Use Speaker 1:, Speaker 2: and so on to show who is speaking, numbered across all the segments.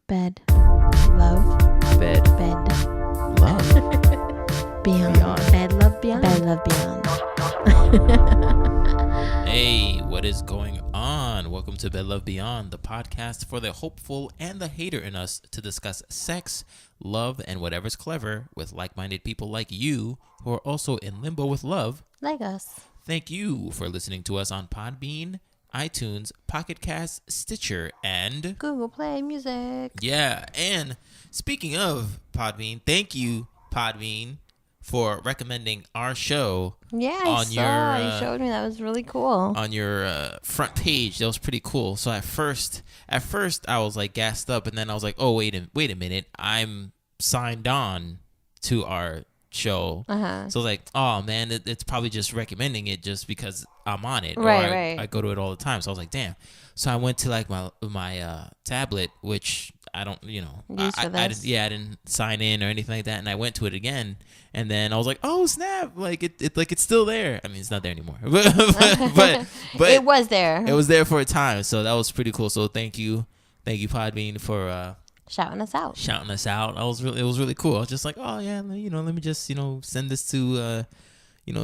Speaker 1: Bed. Love.
Speaker 2: Bed.
Speaker 1: Bed.
Speaker 2: Love.
Speaker 1: Beyond.
Speaker 2: Beyond.
Speaker 1: Bed. Love. Beyond. Bed. Love. Beyond.
Speaker 2: Hey, what is going on? Welcome to Bed Love Beyond, the podcast for the hopeful and the hater in us to discuss sex, love, and whatever's clever with like-minded people like you who are also in limbo with love.
Speaker 1: Like us.
Speaker 2: Thank you for listening to us on Podbean, iTunes, Pocket Cast, Stitcher, and
Speaker 1: Google Play Music.
Speaker 2: yeah. And speaking of Podbean, thank you, Podbean, for recommending our show.
Speaker 1: Yeah,
Speaker 2: on
Speaker 1: I saw. You showed me. That was really cool.
Speaker 2: On your front page. That was pretty cool. So at first I was like gassed up, and then I was like, oh wait a minute, I'm signed on to our show. So I was like, oh man, it's probably just recommending it just because I'm on it.
Speaker 1: Right.
Speaker 2: I go to it all the time. So I was like, damn. So I went to like my tablet, which I don't, I didn't sign in or anything like that, and I went to it again, and then I was like, oh snap, like it's still there. I mean, it's not there anymore, but
Speaker 1: it was there.
Speaker 2: It was there for a time, so that was pretty cool. So thank you, Podbean, for
Speaker 1: shouting us out.
Speaker 2: It was really cool. I was just like, oh yeah, let me just send this to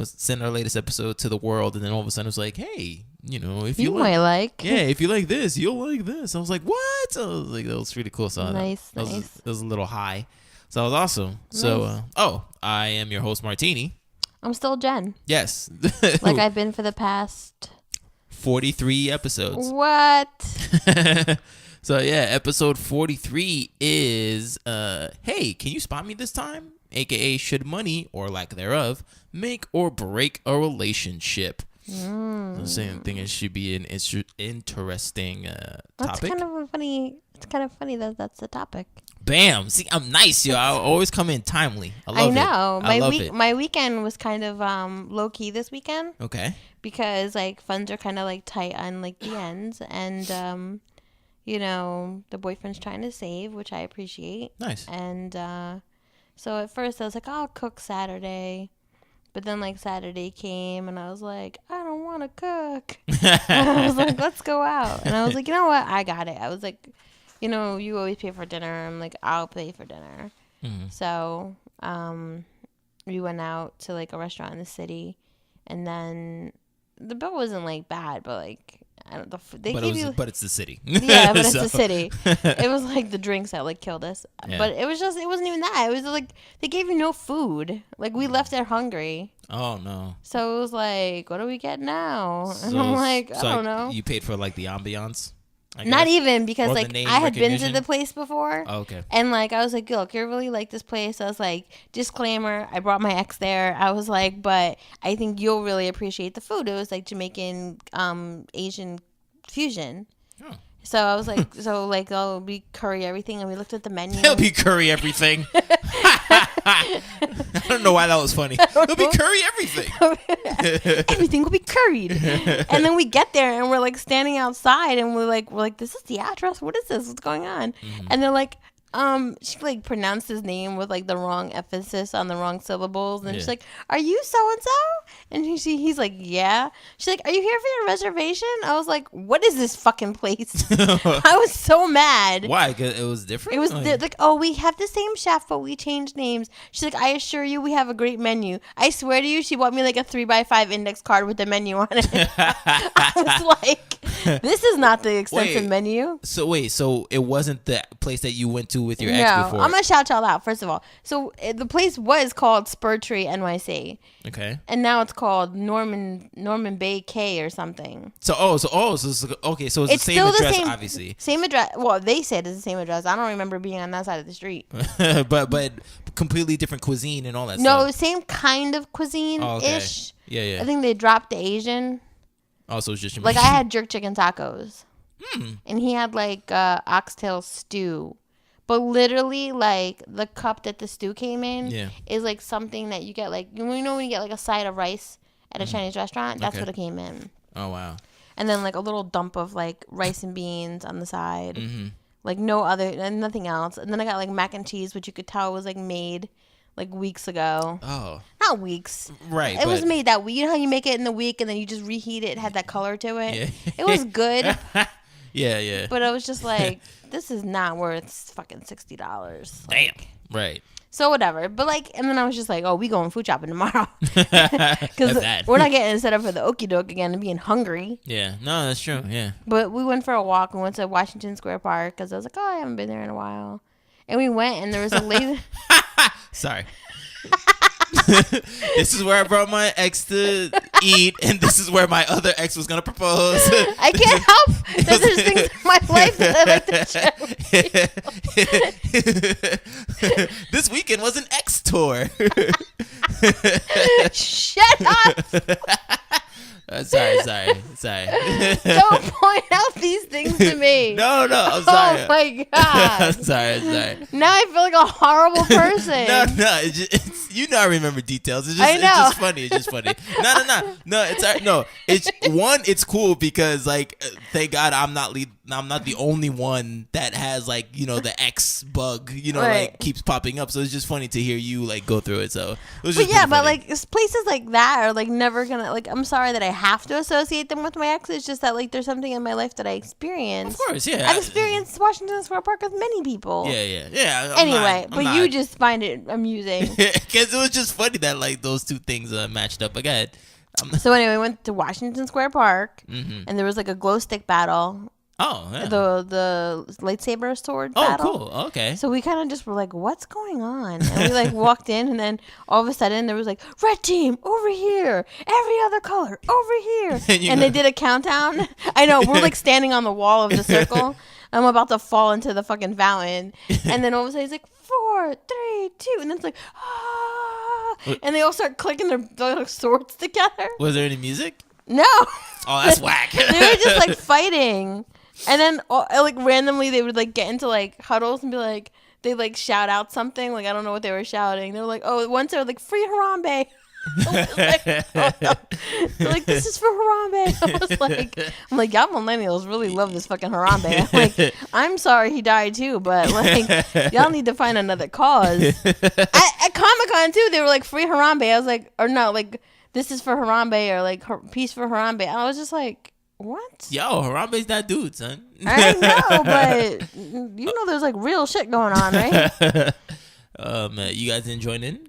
Speaker 2: send our latest episode to the world, and then all of a sudden it was like, hey, if you
Speaker 1: might like,
Speaker 2: if you like this, you'll like this. I was like, what? I was like, that was really cool. So
Speaker 1: nice.
Speaker 2: It was a little high, so that was awesome. Nice. So I am your host, Martini.
Speaker 1: I'm still Jen.
Speaker 2: Yes,
Speaker 1: like I've been for the past
Speaker 2: 43 episodes.
Speaker 1: What?
Speaker 2: So yeah, episode 43 is hey, can you spot me this time? AKA, should money or lack thereof make or break a relationship? The same thing. It should be an interesting topic.
Speaker 1: That's kind of funny. It's kind of funny that that's the topic.
Speaker 2: Bam! See, I'm nice, yo. I always come in timely. I
Speaker 1: know.
Speaker 2: love
Speaker 1: it. My weekend was kind of low key this weekend.
Speaker 2: Okay.
Speaker 1: Because like funds are kind of like tight on like the ends, and the boyfriend's trying to save, which I appreciate.
Speaker 2: Nice.
Speaker 1: And so at first I was like, I'll cook Saturday. But then like Saturday came and I was like, I don't want to cook. I was like, let's go out. And I was like, you know what? I got it. I was like, you always pay for dinner. I'm like, I'll pay for dinner. Mm-hmm. So we went out to like a restaurant in the city, and then the bill wasn't like bad, but like, but it's the city. Yeah, but it's the city. It was like the drinks that like killed us. Yeah. But it wasn't even that. It was like they gave you no food. Like we left there hungry.
Speaker 2: Oh no.
Speaker 1: So it was like, what do we get now? And I'm like, I don't know.
Speaker 2: You paid for like the ambiance?
Speaker 1: Not even, because like I had been to the place before.
Speaker 2: Oh, okay.
Speaker 1: And like I was like, look, you really like this place. I was like, disclaimer, I brought my ex there. I was like, but I think you'll really appreciate the food. It was like Jamaican Asian fusion. Oh. So I was like, there'll be curry everything, and we looked at the menu.
Speaker 2: There'll be curry everything. I don't know why that was funny. There'll be curry everything.
Speaker 1: Everything will be curried. And then we get there, and we're like standing outside, and we're like, this is the address. What is this? What's going on? Mm-hmm. And they're like, she like pronounced his name with like the wrong emphasis on the wrong syllables, and she's like, "Are you so and so?" And he's like, "Yeah." She's like, "Are you here for your reservation?" I was like, "What is this fucking place?" I was so mad.
Speaker 2: Why? 'Cause it was different.
Speaker 1: It was like, "Oh, we have the same chef, but we changed names." She's like, "I assure you, we have a great menu." I swear to you, she bought me like a 3x5 index card with the menu on it. I was like, "This is not the extensive menu."
Speaker 2: So it wasn't the place that you went to with your ex before?
Speaker 1: I'm gonna shout y'all out first of all. So the place was called Spur Tree NYC.
Speaker 2: Okay.
Speaker 1: And now it's called Norman Bay K or something.
Speaker 2: So it's okay. So it's the same address, obviously.
Speaker 1: Same address. Well, they said it's the same address. I don't remember being on that side of the street.
Speaker 2: but completely different cuisine and all that.
Speaker 1: No,
Speaker 2: stuff.
Speaker 1: Same kind of cuisine ish.
Speaker 2: Oh, okay. Yeah.
Speaker 1: I think they dropped the Asian.
Speaker 2: Oh, so it's just
Speaker 1: like I had jerk chicken tacos. And he had like oxtail stew. But literally, like, the cup that the stew came in is, like, something that you get, like, when you get, like, a side of rice at a Chinese restaurant? That's what it came in.
Speaker 2: Oh, wow.
Speaker 1: And then, like, a little dump of, like, rice and beans on the side. Mm-hmm. Like, nothing else. And then I got, like, mac and cheese, which you could tell was, like, made, like, weeks ago.
Speaker 2: Oh.
Speaker 1: Not weeks.
Speaker 2: Right.
Speaker 1: It was made that week. You know how you make it in the week and then you just reheat it? It had that color to it. Yeah. It was good.
Speaker 2: Yeah.
Speaker 1: But I was just like, this is not worth fucking $60.
Speaker 2: Damn. Right.
Speaker 1: So whatever. But like, and then I was just like, oh, we going food shopping tomorrow. Because we're not getting set up for the okie doke again and being hungry.
Speaker 2: Yeah. No, that's true. Yeah.
Speaker 1: But we went for a walk. We went to Washington Square Park because I was like, oh, I haven't been there in a while. And we went and there was a lady.
Speaker 2: Sorry. This is where I brought my ex to eat, and this is where my other ex was gonna propose.
Speaker 1: I can't help that there's things in my life that I like to share.
Speaker 2: This weekend was an ex tour.
Speaker 1: Shut up.
Speaker 2: Sorry.
Speaker 1: Don't point out these things to me.
Speaker 2: No, I'm sorry.
Speaker 1: Oh my God.
Speaker 2: I'm sorry.
Speaker 1: Now I feel like a horrible person.
Speaker 2: No, it's you know I remember details. It's just,
Speaker 1: I know.
Speaker 2: It's just funny. No, it's all right. No, it's cool because like thank God I'm not the only one that has like, you know, the X bug, you know,
Speaker 1: right.
Speaker 2: like keeps popping up. So it's just funny to hear you like go through it. So it was
Speaker 1: but
Speaker 2: just
Speaker 1: yeah, but
Speaker 2: funny.
Speaker 1: like places like that are like never gonna like. I'm sorry that I have to associate them with my ex. It's just that like there's something in my life that I experienced.
Speaker 2: Of course, yeah.
Speaker 1: I've experienced Washington Square Park with many people.
Speaker 2: Yeah.
Speaker 1: Anyway, but you just find it amusing
Speaker 2: because it was just funny that like those two things matched up. Again.
Speaker 1: So anyway, we went to Washington Square Park,
Speaker 2: mm-hmm.
Speaker 1: and there was like a glow stick battle.
Speaker 2: Oh, yeah.
Speaker 1: The lightsaber sword battle.
Speaker 2: Oh, cool. Okay.
Speaker 1: So we kind of just were like, what's going on? And we like walked in, and then all of a sudden there was like, red team over here, every other color over here. And they did a countdown. I know, we're like standing on the wall of the circle. I'm about to fall into the fucking fountain. And then all of a sudden it's like 4, 3, 2. And then it's like, ah. And they all start clicking their swords together.
Speaker 2: Was there any music?
Speaker 1: No.
Speaker 2: Oh, that's whack.
Speaker 1: They were just like fighting. And then like randomly they would like get into like huddles and be like, they like shout out something. Like, I don't know what they were shouting. They were like, oh, once they were like, free Harambe. They're like, this is for Harambe. I'm like, y'all millennials really love this fucking Harambe. I'm like, I'm sorry he died too, but like, y'all need to find another cause. At Comic-Con too, they were like, free Harambe. I was like, or no, like, this is for Harambe, or like, peace for Harambe. And I was just like, what?
Speaker 2: Yo, Harambe's that dude, son.
Speaker 1: I know, but you know there's like real shit going on, right?
Speaker 2: You guys didn't join in?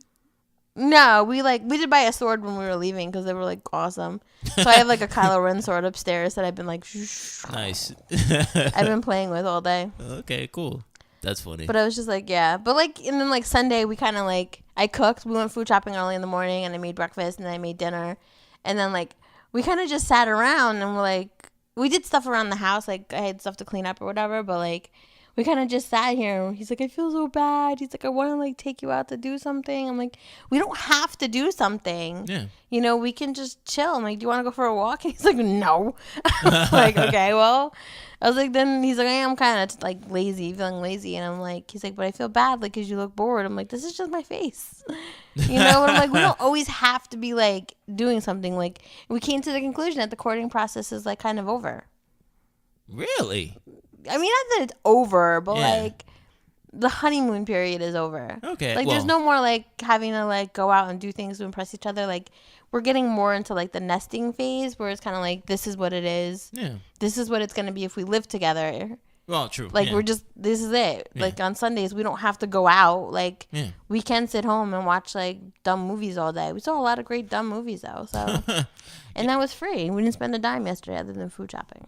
Speaker 1: No, we did buy a sword when we were leaving because they were like awesome. So I have like a Kylo Ren sword upstairs that I've been like
Speaker 2: nice.
Speaker 1: I've been playing with all day.
Speaker 2: Okay, cool. That's funny.
Speaker 1: But I was just like, yeah. But like, and then like Sunday we kind of like, I cooked. We went food shopping early in the morning, and I made breakfast, and then I made dinner, and then like we kind of just sat around and we're like, we did stuff around the house. Like I had stuff to clean up or whatever, but like we kind of just sat here. He's like, I feel so bad. He's like, I want to like take you out to do something. I'm like, we don't have to do something.
Speaker 2: Yeah.
Speaker 1: You know, we can just chill. I'm like, do you want to go for a walk? And he's like, no. I was like, okay, well. I was like, then he's like, I am kind of like lazy, feeling lazy. And I'm like, he's like, but I feel bad like because you look bored. I'm like, this is just my face. You know, but I'm like, we don't always have to be like doing something. Like, we came to the conclusion that the courting process is like kind of over.
Speaker 2: Really?
Speaker 1: I mean, not that it's over, but
Speaker 2: Yeah.
Speaker 1: like the honeymoon period is over.
Speaker 2: Okay.
Speaker 1: Like, there's no more like having to like go out and do things to impress each other. Like, we're getting more into like the nesting phase where it's kind of like, this is what it is.
Speaker 2: Yeah.
Speaker 1: This is what it's going to be if we live together.
Speaker 2: Well, true.
Speaker 1: Like,
Speaker 2: yeah.
Speaker 1: we're just, this is it.
Speaker 2: Yeah.
Speaker 1: Like, on Sundays, we don't have to go out. Like,
Speaker 2: Yeah.
Speaker 1: we can sit home and watch like dumb movies all day. We saw a lot of great dumb movies though. So, and that was free. We didn't spend a dime yesterday other than food shopping.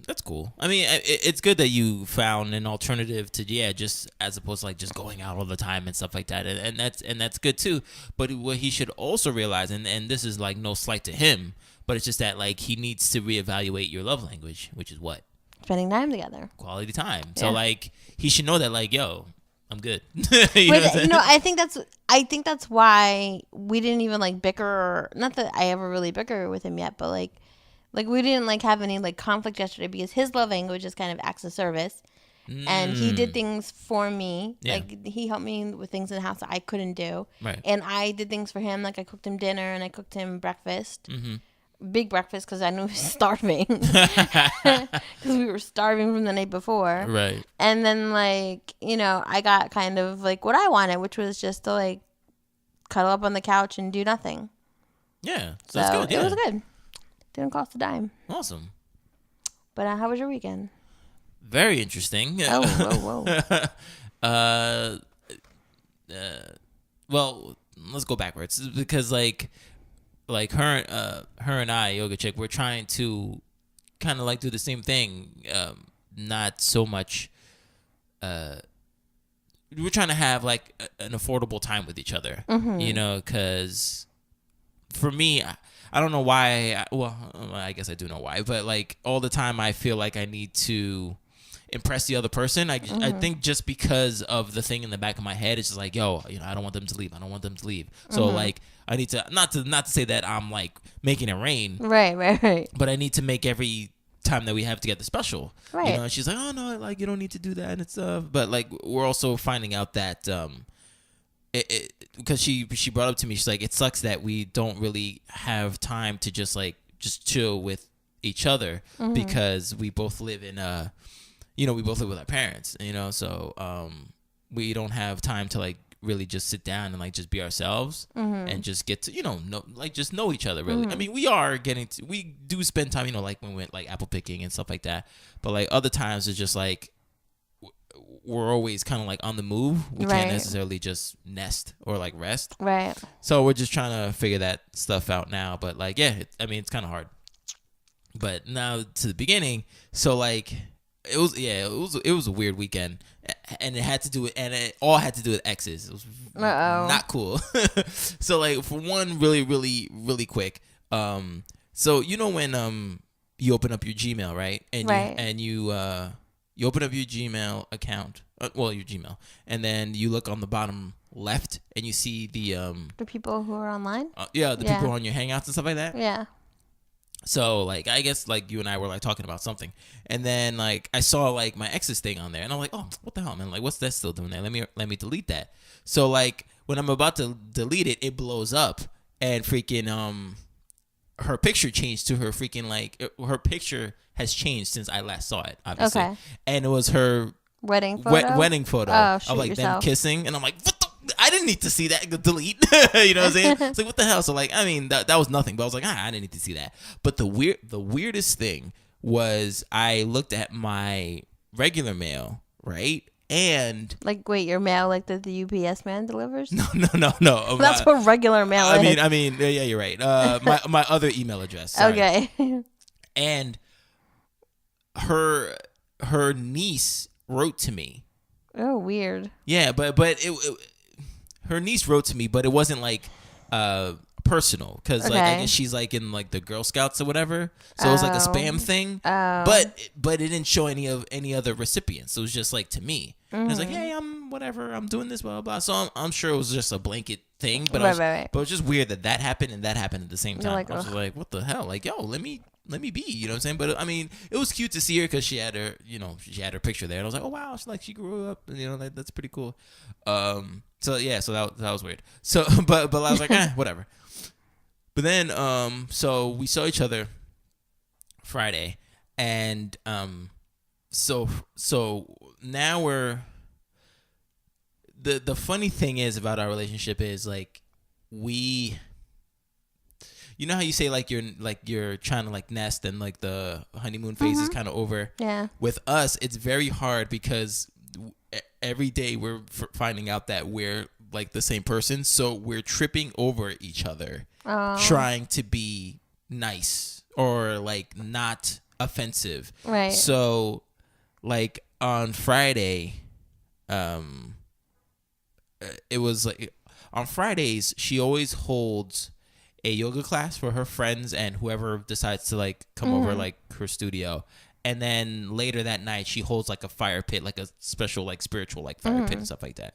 Speaker 2: That's cool. I mean, it's good that you found an alternative to just as opposed to like just going out all the time and stuff like that, and that's good too. But what he should also realize, and this is like no slight to him, but it's just that like he needs to reevaluate your love language, which is what?
Speaker 1: Spending time together.
Speaker 2: Quality time.
Speaker 1: Yeah.
Speaker 2: So like he should know that like, yo, I'm good. you know what I'm saying?
Speaker 1: I think that's why we didn't even like bicker. Or, not that I ever really bicker with him yet, but like we didn't like have any like conflict yesterday because his love language is kind of acts of service, and he did things for me.
Speaker 2: Yeah.
Speaker 1: Like he helped me with things in the house that I couldn't do,
Speaker 2: Right.
Speaker 1: and I did things for him. Like I cooked him dinner and I cooked him breakfast,
Speaker 2: Mm-hmm.
Speaker 1: big breakfast because I knew he was starving because we were starving from the night before.
Speaker 2: Right.
Speaker 1: And then like, you know, I got kind of like what I wanted, which was just to like cuddle up on the couch and do nothing.
Speaker 2: Yeah.
Speaker 1: So
Speaker 2: that's good. Yeah.
Speaker 1: it was good. Didn't cost a dime.
Speaker 2: Awesome.
Speaker 1: But how was your weekend?
Speaker 2: Very interesting.
Speaker 1: Oh, whoa.
Speaker 2: Well, let's go backwards because like her and I, Yoga Chick, we're trying to kind of like do the same thing. Not so much. We're trying to have like an affordable time with each other, you know, because for me, I don't know why. Well, I guess I do know why, but like all the time I feel like I need to impress the other person. I think just because of the thing in the back of my head, it's just like, yo, you know, I don't want them to leave. I don't want them to leave. So like I need to not to say that I'm like making it rain.
Speaker 1: Right.
Speaker 2: But I need to make every time that we have together special.
Speaker 1: Right.
Speaker 2: You know, and she's like, oh no, like you don't need to do that and stuff. But like we're also finding out that because she brought up to me, she's like, it sucks that we don't really have time to just chill with each other because we both live in we both live with our parents, you know, so we don't have time to like really just sit down and like just be ourselves and just get to, you know just know each other really. I mean, we do spend time, you know, like when we went like apple picking and stuff like that, but like other times it's just like we're always kind of like on the move. We can't necessarily just nest or like rest.
Speaker 1: Right.
Speaker 2: So we're just trying to figure that stuff out now, but like it's kind of hard. But now to the beginning, so like it was a weird weekend, and it all had to do with exes. It was not cool. So like for one, really really really quick, so you know when you open up your Gmail, right? And you open up your Gmail account, your Gmail, and then you look on the bottom left and you see the
Speaker 1: people who are online.
Speaker 2: People on your Hangouts and stuff like that.
Speaker 1: Yeah.
Speaker 2: So, like, I guess, like, you and I were, like, talking about something. And then, like, I saw, like, my ex's thing on there. And I'm like, oh, what the hell, man? Like, what's that still doing there? Let me delete that. So, like, when I'm about to delete it, it blows up. And freaking, her picture changed to her freaking, like, her picture has changed since I last saw it, obviously. Okay. And it was her
Speaker 1: wedding photo?
Speaker 2: Wedding photo of, like, them kissing. And I'm like, what the? I didn't need to see that. Delete. You know what I'm saying? It's like, what the hell? So like, I mean, that was nothing. But I was like, I didn't need to see that. But the weirdest thing was I looked at my regular mail, right? And
Speaker 1: like, wait, your mail like that the UPS man delivers?
Speaker 2: No.
Speaker 1: That's what regular mail is.
Speaker 2: I mean, yeah, you're right. My other email address. Sorry.
Speaker 1: Okay.
Speaker 2: And her niece wrote to me.
Speaker 1: Oh, weird.
Speaker 2: Yeah, but her niece wrote to me, but it wasn't like personal because like I guess she's like in like the Girl Scouts or whatever, so it was like a spam thing. But it didn't show any other recipients. It was just like to me. And it was like, hey, I'm doing this, blah blah blah. So I'm sure it was just a blanket thing, but but it was just weird that happened and that happened at the same time. Like, I was like, what the hell? Like, yo, let me be, you know what I'm saying? But I mean, it was cute to see her because she had her picture there, and I was like, oh wow, she grew up, and you know, that's pretty cool. So yeah, so that was weird. So but I was like, whatever. But then so we saw each other Friday, and so now we're the funny thing is about our relationship is like you know how you say like you're trying to like nest and like the honeymoon phase is kind of over.
Speaker 1: Yeah.
Speaker 2: With us, it's very hard because every day we're finding out that we're like the same person, so we're tripping over each other, trying to be nice or like not offensive.
Speaker 1: Right.
Speaker 2: So, like on Friday, it was like on Fridays she always holds a yoga class for her friends and whoever decides to like come over like her studio. And then later that night she holds like a fire pit, like a special like spiritual like fire pit and stuff like that.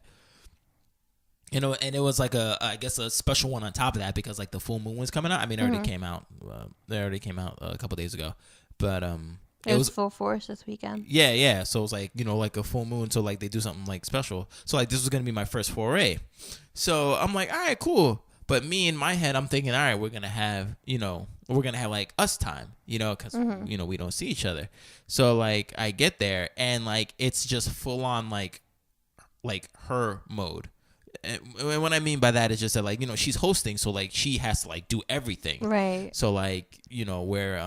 Speaker 2: You know, and it was like I guess a special one on top of that because like the full moon was coming out. I mean, it already came out. They already came out a couple days ago, but
Speaker 1: it was full force this weekend.
Speaker 2: Yeah. So it was like, you know, like a full moon. So like they do something like special. So like this was gonna be my first foray. So I'm like, all right, cool. But me in my head, I'm thinking, all right, we're gonna have like us time, you know, because you know we don't see each other. So like I get there and like it's just full on like her mode. And what I mean by that is just that like, you know, she's hosting, so like she has to like do everything.
Speaker 1: Right.
Speaker 2: So like, you know, where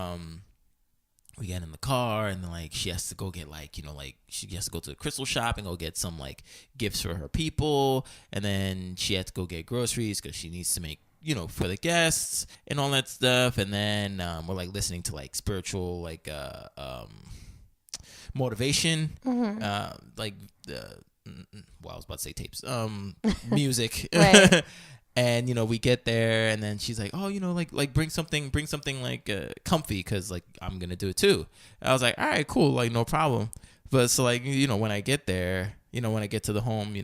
Speaker 2: we get in the car, and then like she has to go get like, like she has to go to the crystal shop and go get some like gifts for her people, and then she had to go get groceries because she needs to make, for the guests and all that stuff. And then we're like listening to like spiritual like motivation, like I was about to say tapes, music. And we get there, and then she's like, oh, like bring something like comfy, because like I'm gonna do it too. And I was like, all right, cool, like no problem. But so like when I get there, when I get to the home,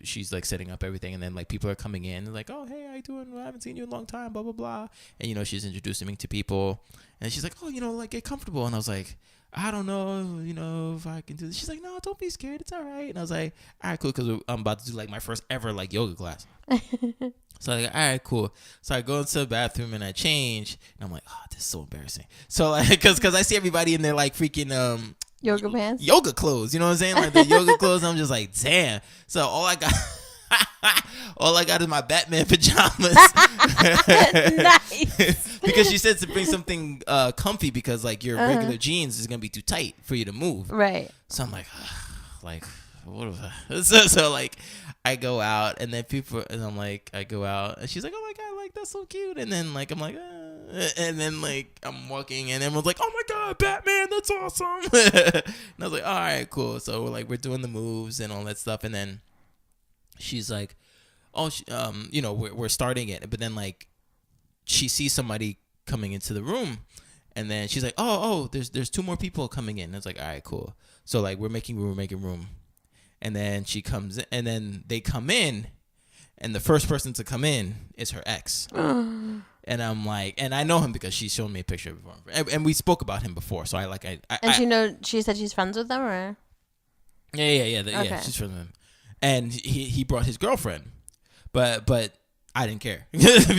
Speaker 2: she's like setting up everything, and then like people are coming in, like, oh hey, how you doing? I haven't seen you in a long time, blah blah blah. And she's introducing me to people, and she's like, oh, like get comfortable. And I was like, I don't know, if I can do this. She's like, no, don't be scared, it's all right. And I was like, all right, cool, because I'm about to do like my first ever like yoga class. So I'm like, all right, cool. So I go into the bathroom and I change, and I'm like, oh, this is so embarrassing. So like, because I see everybody in their like freaking
Speaker 1: yoga pants,
Speaker 2: yoga clothes. You know what I'm saying? Like the yoga clothes. I'm just like, damn. So all I got. All I got is my Batman pajamas. Nice. Because she said to bring something comfy, because like your regular jeans is gonna be too tight for you to move.
Speaker 1: Right.
Speaker 2: So I'm like, what? So like, I go out, and then I'm like, I go out, and she's like, oh my god, like that's so cute. And then like I'm like, and then like I'm walking, and everyone's like, oh my god, Batman, that's awesome. And I was like, all right, cool. So we're doing the moves and all that stuff, and then she's like, oh, we're starting it. But then like she sees somebody coming into the room, and then she's like, oh, there's two more people coming in. And it's like, all right, cool. So like we're making room. And then she comes in, and then they come in, and the first person to come in is her ex. And I'm like, and I know him because she's shown me a picture before, and we spoke about him before. So
Speaker 1: she said she's friends with them, or?
Speaker 2: Yeah, okay. She's friends with him. And he brought his girlfriend, but I didn't care because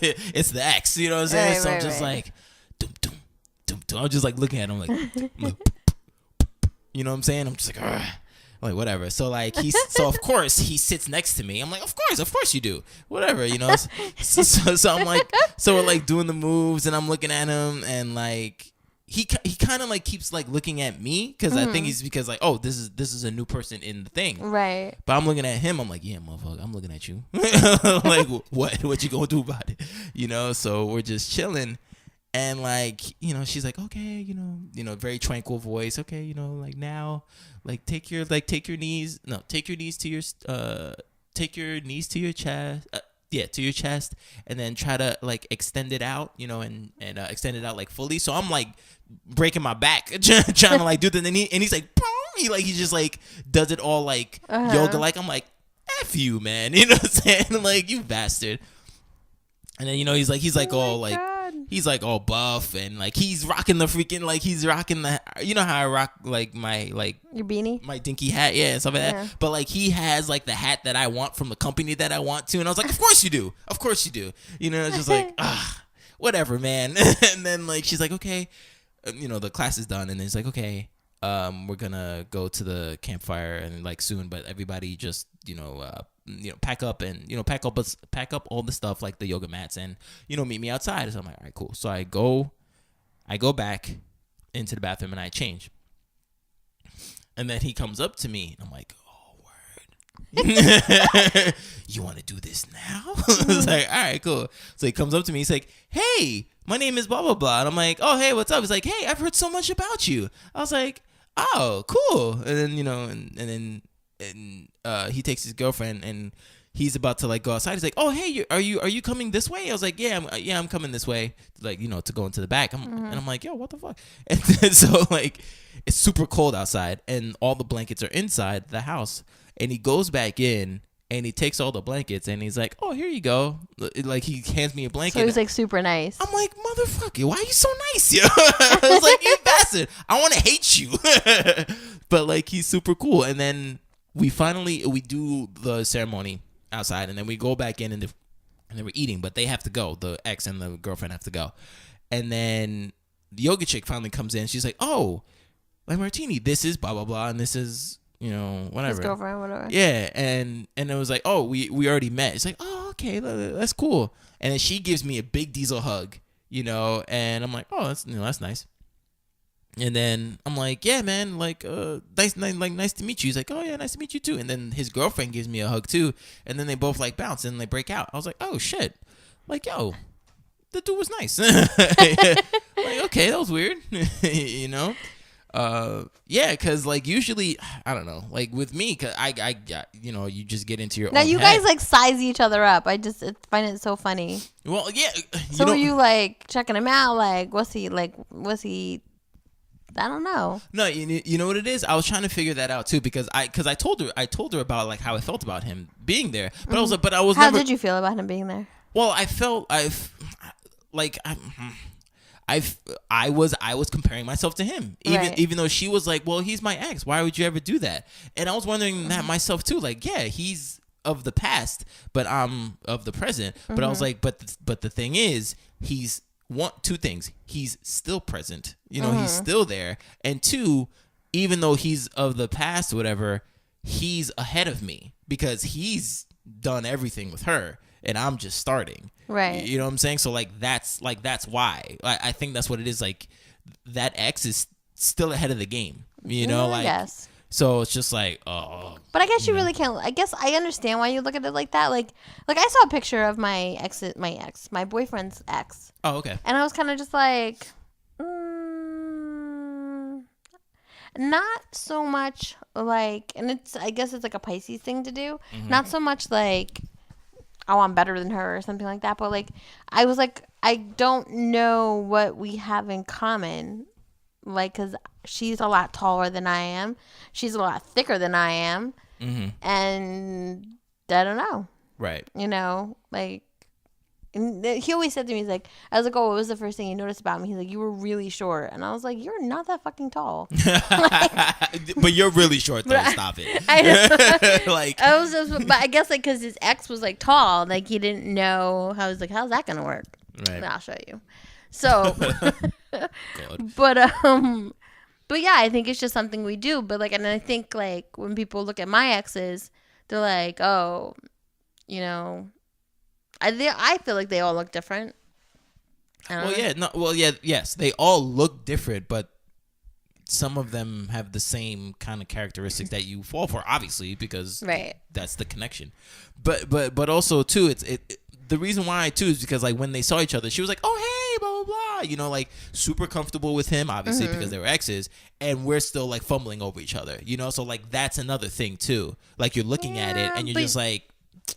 Speaker 2: it's the ex, you know what I'm saying? So I'm just like, dum, dum, dum, dum. I'm just like looking at him like, you know what I'm saying? I'm just like, ugh. Like whatever. So like so of course he sits next to me. I'm like, of course you do. Whatever, So I'm like, so we're like doing the moves, and I'm looking at him, and like he kind of like keeps like looking at me, because I think he's because like, oh, this is a new person in the thing,
Speaker 1: right?
Speaker 2: But I'm looking at him. I'm like, yeah, motherfucker, I'm looking at you. Like what you gonna do about it? So we're just chilling. And like, she's like, okay, very tranquil voice. Okay, like now, like take your knees to your chest. To your chest, and then try to like extend it out, and extend it out like fully. So I'm like breaking my back trying to like do that, and he's like, boom! He just like does it all like yoga like. I'm like, F you, man. You know what I'm saying? Like, you bastard. And then he's like all like God. He's like all buff, and like he's rocking the freaking like he's rocking the how I rock like my like
Speaker 1: your beanie,
Speaker 2: my dinky hat, yeah, and stuff like that. But like he has like the hat that I want from the company that I want to, and I was like, of course you do, it's just like whatever, man. And then like she's like, okay, the class is done, and then it's like, okay, we're gonna go to the campfire and like soon, but everybody just pack up and pack up all the stuff like the yoga mats, and meet me outside. So I'm like, all right, cool. So I go back into the bathroom and I change, and then he comes up to me, and I'm like, oh word. You want to do this now? I was like, all right, cool. So he comes up to me, he's like, hey, my name is blah blah blah, and I'm like, oh hey, what's up? He's like, hey, I've heard so much about you. I was like, oh cool. And then and he takes his girlfriend, and he's about to like go outside. He's like, oh hey, are you coming this way? I was like, yeah, I'm coming this way, like to go into the back. And I'm like, yo, what the fuck? And then, so like it's super cold outside, and all the blankets are inside the house, and he goes back in, and he takes all the blankets, and he's like, oh, here you go. Like he hands me a blanket.
Speaker 1: So he's like super nice.
Speaker 2: I'm like, motherfucker, why are you so nice, yo? I was like, you bastard, I want to hate you. But like he's super cool. And then we do the ceremony outside, and then we go back in, and they were eating, but they have to go. The ex and the girlfriend have to go. And then the yoga chick finally comes in. She's like, oh, like Martini, this is blah blah blah, and this is whatever.
Speaker 1: His girlfriend, whatever.
Speaker 2: Yeah, and it was like, oh, we already met. It's like, oh, okay, that's cool. And then she gives me a big diesel hug, and I'm like, oh, that's nice. And then I'm like, yeah, man, like, nice to meet you. He's like, oh yeah, nice to meet you too. And then his girlfriend gives me a hug too. And then they both like bounce and they break out. I was like, oh shit, like, yo, the dude was nice. Like, okay, that was weird, you know. Yeah, because like usually I don't know, like with me, cause I you know, you just get into your
Speaker 1: now
Speaker 2: own
Speaker 1: you
Speaker 2: head.
Speaker 1: guys like size each other up. I just find it so funny.
Speaker 2: Well, yeah.
Speaker 1: So were you like checking him out? Like, was he? I don't know.
Speaker 2: No, you know what it is. I was trying to figure that out too because I told her about like how I felt about him being there, but I was like, but I was
Speaker 1: How
Speaker 2: never.
Speaker 1: did you feel about him being there?
Speaker 2: Well, I was comparing myself to him, even though she was like, well, he's my ex. Why would you ever do that? And I was wondering that myself too. Like, yeah, he's of the past, but I'm of the present. But I was like, but the thing is, he's two things. He's still present. You know, he's still there. And two, even though he's of the past, or whatever, he's ahead of me because he's done everything with her. And I'm just starting.
Speaker 1: Right.
Speaker 2: You know what I'm saying? So that's why. I think that's what it is. Like that ex is still ahead of the game. You know,
Speaker 1: I guess.
Speaker 2: So it's just like, oh.
Speaker 1: But I guess you really can't. I guess I understand why you look at it like that. Like I saw a picture of my boyfriend's ex.
Speaker 2: Oh, okay.
Speaker 1: And I was kind of just like, not so much like, and I guess it's like a Pisces thing to do. Mm-hmm. Not so much like, oh, I'm better than her or something like that. But like, I was like, I don't know what we have in common. Like, because she's a lot taller than I am. She's a lot thicker than I am. Mm-hmm. And I don't know.
Speaker 2: Right.
Speaker 1: You know, like, and he always said to me, he's like, I was like, oh, what was the first thing you noticed about me? He's like, you were really short. And I was like, you're not that fucking tall.
Speaker 2: But you're really short, though. Stop it.
Speaker 1: I know. Like, I was just, but I guess, like, because his ex was, like, tall. Like, he didn't know. I was like, how's that going to work?
Speaker 2: Right.
Speaker 1: I'll show you. So, but yeah, I think it's just something we do. But like, and I think like when people look at my exes, they're like, oh, you know, I feel like they all look different.
Speaker 2: Yes, they all look different, but some of them have the same kind of characteristics that you fall for, obviously, because that's the connection. But also too, the reason why too is because like when they saw each other, she was like, oh hey, blah blah blah, you know, like super comfortable with him, obviously, because they were exes, and we're still like fumbling over each other, you know. So like that's another thing too. Like you're looking at it and you're just like,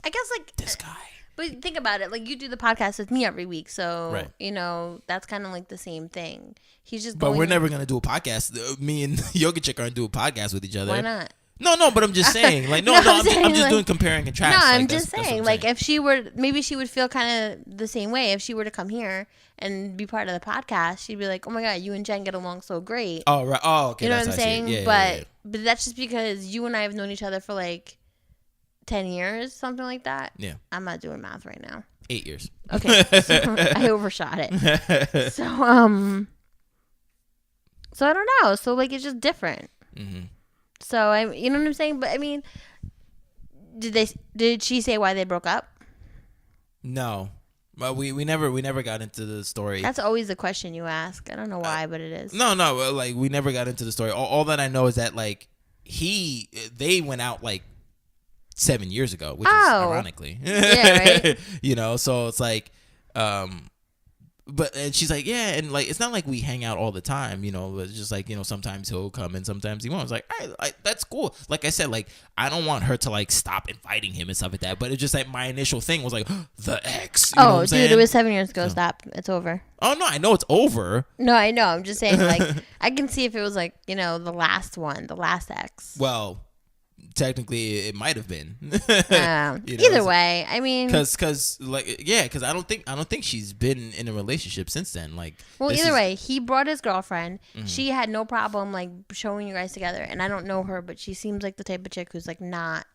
Speaker 1: I guess like
Speaker 2: this guy.
Speaker 1: But think about it, like you do the podcast with me every week, so you know that's kind of like the same thing. He's just.
Speaker 2: But we're never gonna do a podcast. Me and Yoga Chick aren't do a podcast with each other.
Speaker 1: Why not?
Speaker 2: No, but I'm just saying, like, I'm just doing compare and contrast.
Speaker 1: No, I'm just saying, like, if she were, maybe she would feel kind of the same way if she were to come here and be part of the podcast. She'd be like, oh my god, you and Jen get along so great.
Speaker 2: Oh right. Oh okay.
Speaker 1: You know what I'm saying? Yeah, but that's just because you and I have known each other for like 10 years, something like that.
Speaker 2: Yeah.
Speaker 1: I'm not doing math right now.
Speaker 2: 8 years.
Speaker 1: Okay. So I overshot it. So I don't know. So like it's just different. Mm-hmm. So you know what I'm saying? But I mean, did she say why they broke up?
Speaker 2: No. Well, we never got into the story.
Speaker 1: That's always the question you ask. I don't know why, but it is.
Speaker 2: No, like we never got into the story. All that I know is that like they went out like 7 years ago, which is ironically. Yeah, right. You know, so it's like and she's like, yeah, and like it's not like we hang out all the time, you know. It's just like, you know, sometimes he'll come and sometimes he won't. It's like, all right, that's cool. Like I said, like I don't want her to like stop inviting him and stuff like that. But it's just like my initial thing was like the ex. You know what I'm saying?
Speaker 1: Dude, it was 7 years ago. So. Stop, it's over.
Speaker 2: Oh no, I know it's over.
Speaker 1: No, I know. I'm just saying, like I can see if it was like, you know, the last ex.
Speaker 2: Well. Technically, it might have been.
Speaker 1: You know, either way, I mean,
Speaker 2: because I don't think she's been in a relationship since then. Like,
Speaker 1: well, either way, he brought his girlfriend. Mm-hmm. She had no problem like showing you guys together, and I don't know her, but she seems like the type of chick who's like not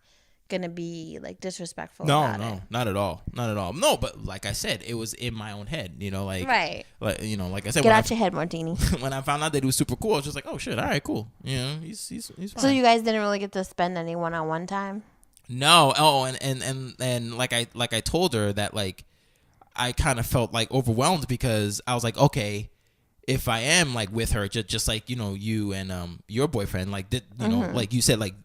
Speaker 1: gonna be like disrespectful.
Speaker 2: No, not at all. No, but like I said, it was in my own head. You know, like like you know, like I said,
Speaker 1: get out your head, Martini.
Speaker 2: When I found out that he was super cool, I was just like, oh shit, all right, cool. You know, he's fine.
Speaker 1: So you guys didn't really get to spend any one-on-one time?
Speaker 2: No. Oh, and like I told her that like I kind of felt like overwhelmed because I was like, okay, if I am like with her, just like, you know, you and your boyfriend, like, you know, like you said, like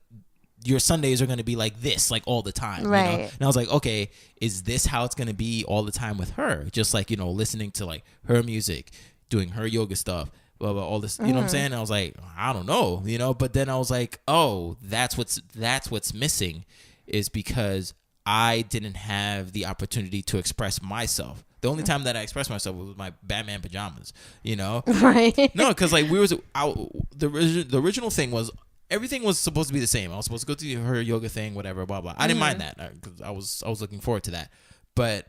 Speaker 2: your Sundays are going to be like this, like all the time.
Speaker 1: Right.
Speaker 2: You know? And I was like, okay, is this how it's going to be all the time with her? Just like, you know, listening to like her music, doing her yoga stuff, blah, blah, all this, you know what I'm saying? And I was like, I don't know, you know, but then I was like, oh, that's what's missing, is because I didn't have the opportunity to express myself. The only time that I expressed myself was with my Batman pajamas, you know?
Speaker 1: Right.
Speaker 2: No, because like the original thing was everything was supposed to be the same. I was supposed to go to her yoga thing, whatever, blah, blah. I didn't mind that because I was looking forward to that. But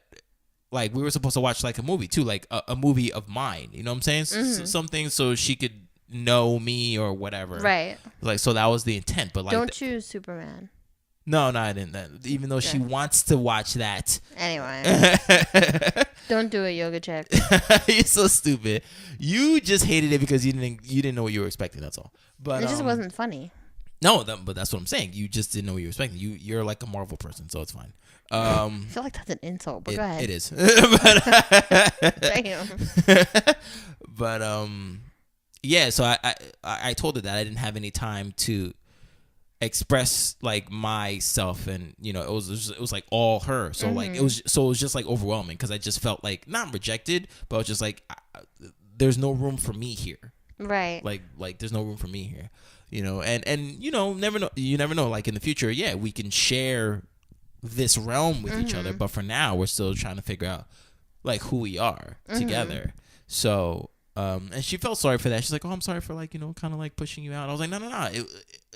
Speaker 2: like we were supposed to watch like a movie too, like a movie of mine, you know what I'm saying? Something so she could know me or whatever.
Speaker 1: Right.
Speaker 2: Like, so that was the intent. But like,
Speaker 1: don't choose Superman.
Speaker 2: No, I didn't. Even though she wants to watch that.
Speaker 1: Anyway. Don't do it, yoga chick.
Speaker 2: You're so stupid. You just hated it because you didn't know what you were expecting. That's all. But
Speaker 1: it just wasn't funny.
Speaker 2: No, but that's what I'm saying. You just didn't know what you were expecting. You're like a Marvel person, so it's fine.
Speaker 1: I feel like that's an insult, but go ahead.
Speaker 2: It is.
Speaker 1: Damn.
Speaker 2: But yeah. So I told her that I didn't have any time to express like myself, and you know it was like all her, so like it was just like overwhelming because I just felt like not rejected, but I was just like there's no room for me here,
Speaker 1: right?
Speaker 2: Like there's no room for me here, you know, and you know, you never know, like in the future, yeah, we can share this realm with each other, but for now we're still trying to figure out like who we are together. So and she felt sorry for that. She's like, oh, I'm sorry for like, you know, kind of like pushing you out. I was like, no.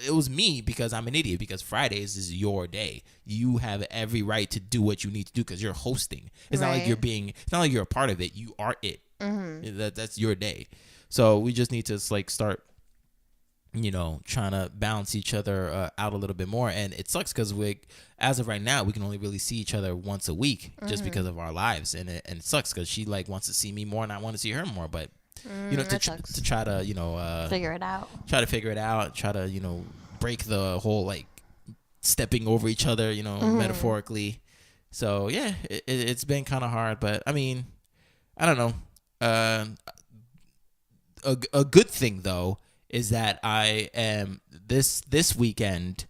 Speaker 2: It was me because I'm an idiot, because Fridays is your day. You have every right to do what you need to do because you're hosting. It's not like it's not like you're a part of it. You are it. That's your day. So we just need to like start, you know, trying to balance each other out a little bit more. And it sucks because as of right now, we can only really see each other once a week just because of our lives. And it sucks because she like wants to see me more and I want to see her more. But you know, to try to, you know,
Speaker 1: figure it out.
Speaker 2: Try to, you know, break the whole like stepping over each other, you know, metaphorically. So yeah, it's been kind of hard, but I mean, I don't know. A good thing though is that I am this weekend.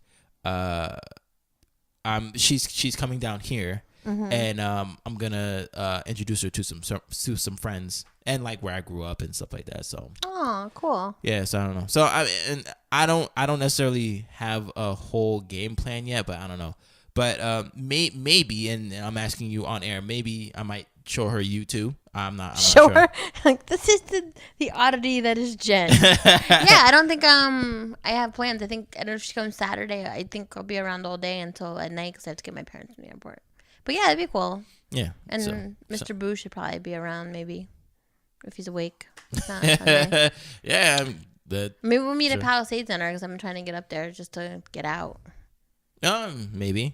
Speaker 2: She's coming down here. And I'm gonna introduce her to some friends and like where I grew up and stuff like that. So
Speaker 1: oh, cool.
Speaker 2: Yeah, so I don't know. So I don't necessarily have a whole game plan yet, but I don't know. But maybe, and I'm asking you on air, maybe I might show her you too. I'm not
Speaker 1: show
Speaker 2: sure.
Speaker 1: Her like this is the oddity that is Jen. Yeah, I don't think I have plans. I don't know if she comes Saturday. I think I'll be around all day until at night because I have to get my parents from the airport. But yeah, that'd be cool.
Speaker 2: Yeah.
Speaker 1: And Mr. Boo should probably be around maybe if he's awake. If not, Sunday.
Speaker 2: Yeah.
Speaker 1: Maybe we'll meet at Palisades Center because I'm trying to get up there just to get out.
Speaker 2: Maybe.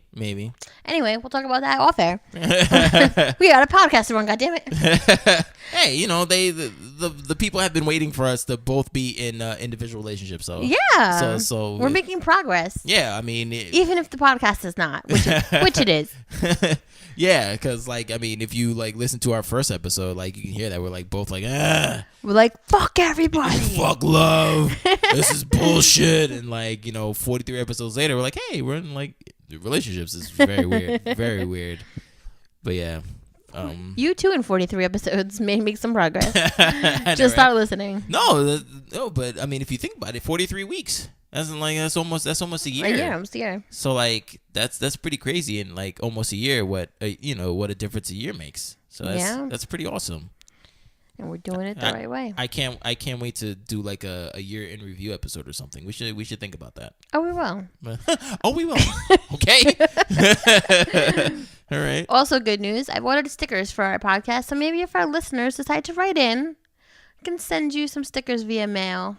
Speaker 1: Anyway, we'll talk about that off air. We got a podcast to run, goddammit.
Speaker 2: Hey, you know, the people have been waiting for us to both be in individual relationships. So
Speaker 1: yeah,
Speaker 2: so
Speaker 1: we're making progress.
Speaker 2: Yeah, I mean,
Speaker 1: even if the podcast is not, which it is.
Speaker 2: Yeah, because like I mean, if you like listen to our first episode, like you can hear that we're like both like
Speaker 1: we're like fuck everybody,
Speaker 2: fuck love, this is bullshit, and like you know, 43 episodes later, we're like, hey, we're in like relationships. It's very weird, very weird. But yeah.
Speaker 1: You too in 43 episodes may make some progress. Just start listening.
Speaker 2: No, but I mean, if you think about it, 43 weeks. That's almost a year.
Speaker 1: Almost a year.
Speaker 2: So like that's pretty crazy, and like almost a year. What a difference a year makes. So that's pretty awesome.
Speaker 1: And we're doing it the right way.
Speaker 2: I can't wait to do like a year in review episode or something. We should think about that.
Speaker 1: Oh, we will.
Speaker 2: Oh, we will. Okay. All right.
Speaker 1: Also, good news. I've ordered stickers for our podcast. So maybe if our listeners decide to write in, I can send you some stickers via mail.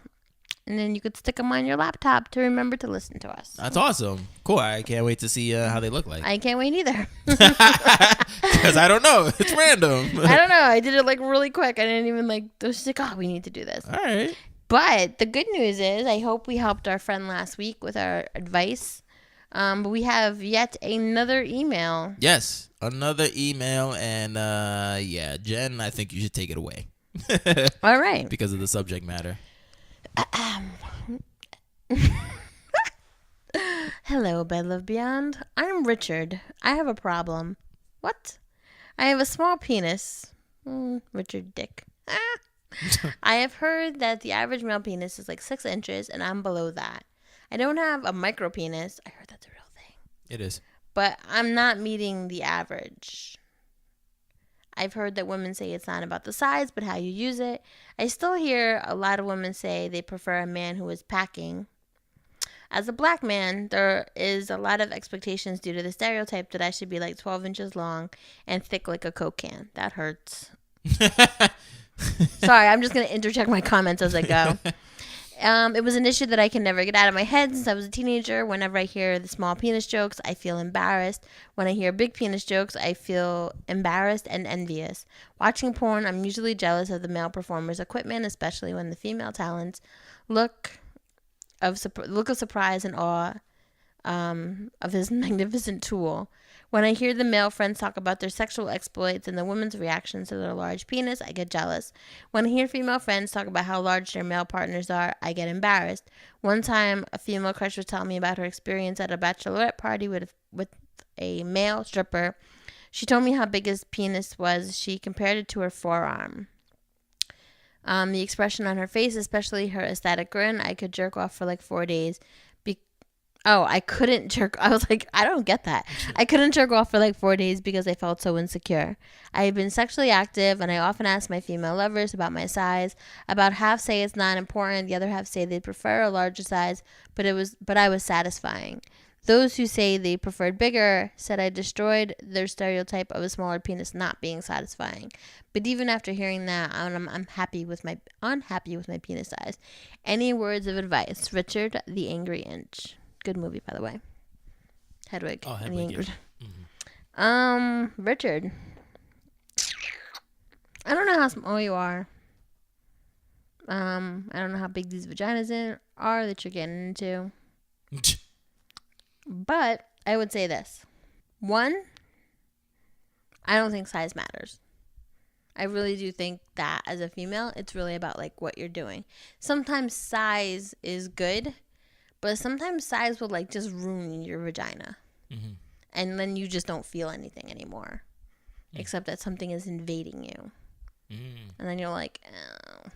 Speaker 1: And then you could stick them on your laptop to remember to listen to us.
Speaker 2: That's awesome. Cool. I can't wait to see how they look like.
Speaker 1: I can't wait either.
Speaker 2: Because I don't know. It's random.
Speaker 1: I don't know. I did it like really quick. I didn't even like, I was like, oh, we need to do this.
Speaker 2: All right.
Speaker 1: But the good news is I hope we helped our friend last week with our advice. But we have yet another email.
Speaker 2: Yes. Another email. And yeah, Jen, I think you should take it away.
Speaker 1: All right.
Speaker 2: Because of the subject matter.
Speaker 1: Hello, Bed Love Beyond. I'm Richard. I have a problem. What? I have a small penis. Richard Dick. I have heard that the average male penis is like 6 inches, and I'm below that. I don't have a micro penis. I heard that's a real thing.
Speaker 2: It is.
Speaker 1: But I'm not meeting the average. I've heard that women say it's not about the size, but how you use it. I still hear a lot of women say they prefer a man who is packing. As a black man, there is a lot of expectations due to the stereotype that I should be like 12 inches long and thick like a Coke can. That hurts. Sorry, I'm just going to interject my comments as I go. It was an issue that I can never get out of my head since I was a teenager. Whenever I hear the small penis jokes, I feel embarrassed. When I hear big penis jokes, I feel embarrassed and envious. Watching porn, I'm usually jealous of the male performer's equipment, especially when the female talents look of surprise and awe of his magnificent tool. When I hear the male friends talk about their sexual exploits and the women's reactions to their large penis, I get jealous. When I hear female friends talk about how large their male partners are, I get embarrassed. One time, a female crush was telling me about her experience at a bachelorette party with a male stripper. She told me how big his penis was. She compared it to her forearm. The expression on her face, especially her ecstatic grin, I could jerk off for like 4 days. I couldn't jerk. I was like, I don't get that. I couldn't jerk off for like 4 days because I felt so insecure. I have been sexually active, and I often ask my female lovers about my size. About half say it's not important. The other half say they prefer a larger size, but I was satisfying. Those who say they preferred bigger said I destroyed their stereotype of a smaller penis not being satisfying. But even after hearing that, I'm unhappy with my penis size. Any words of advice? Richard, the Angry Inch. Good movie, by the way. Hedwig.
Speaker 2: Oh,
Speaker 1: and the Angry.
Speaker 2: Mm-hmm.
Speaker 1: Richard. I don't know how small you are. I don't know how big these vaginas are that you're getting into. But I would say this. 1, I don't think size matters. I really do think that as a female, it's really about like what you're doing. Sometimes size is good, but sometimes size will like just ruin your vagina. Mm-hmm. And then you just don't feel anything anymore. Except that something is invading you. And then you're like, oh,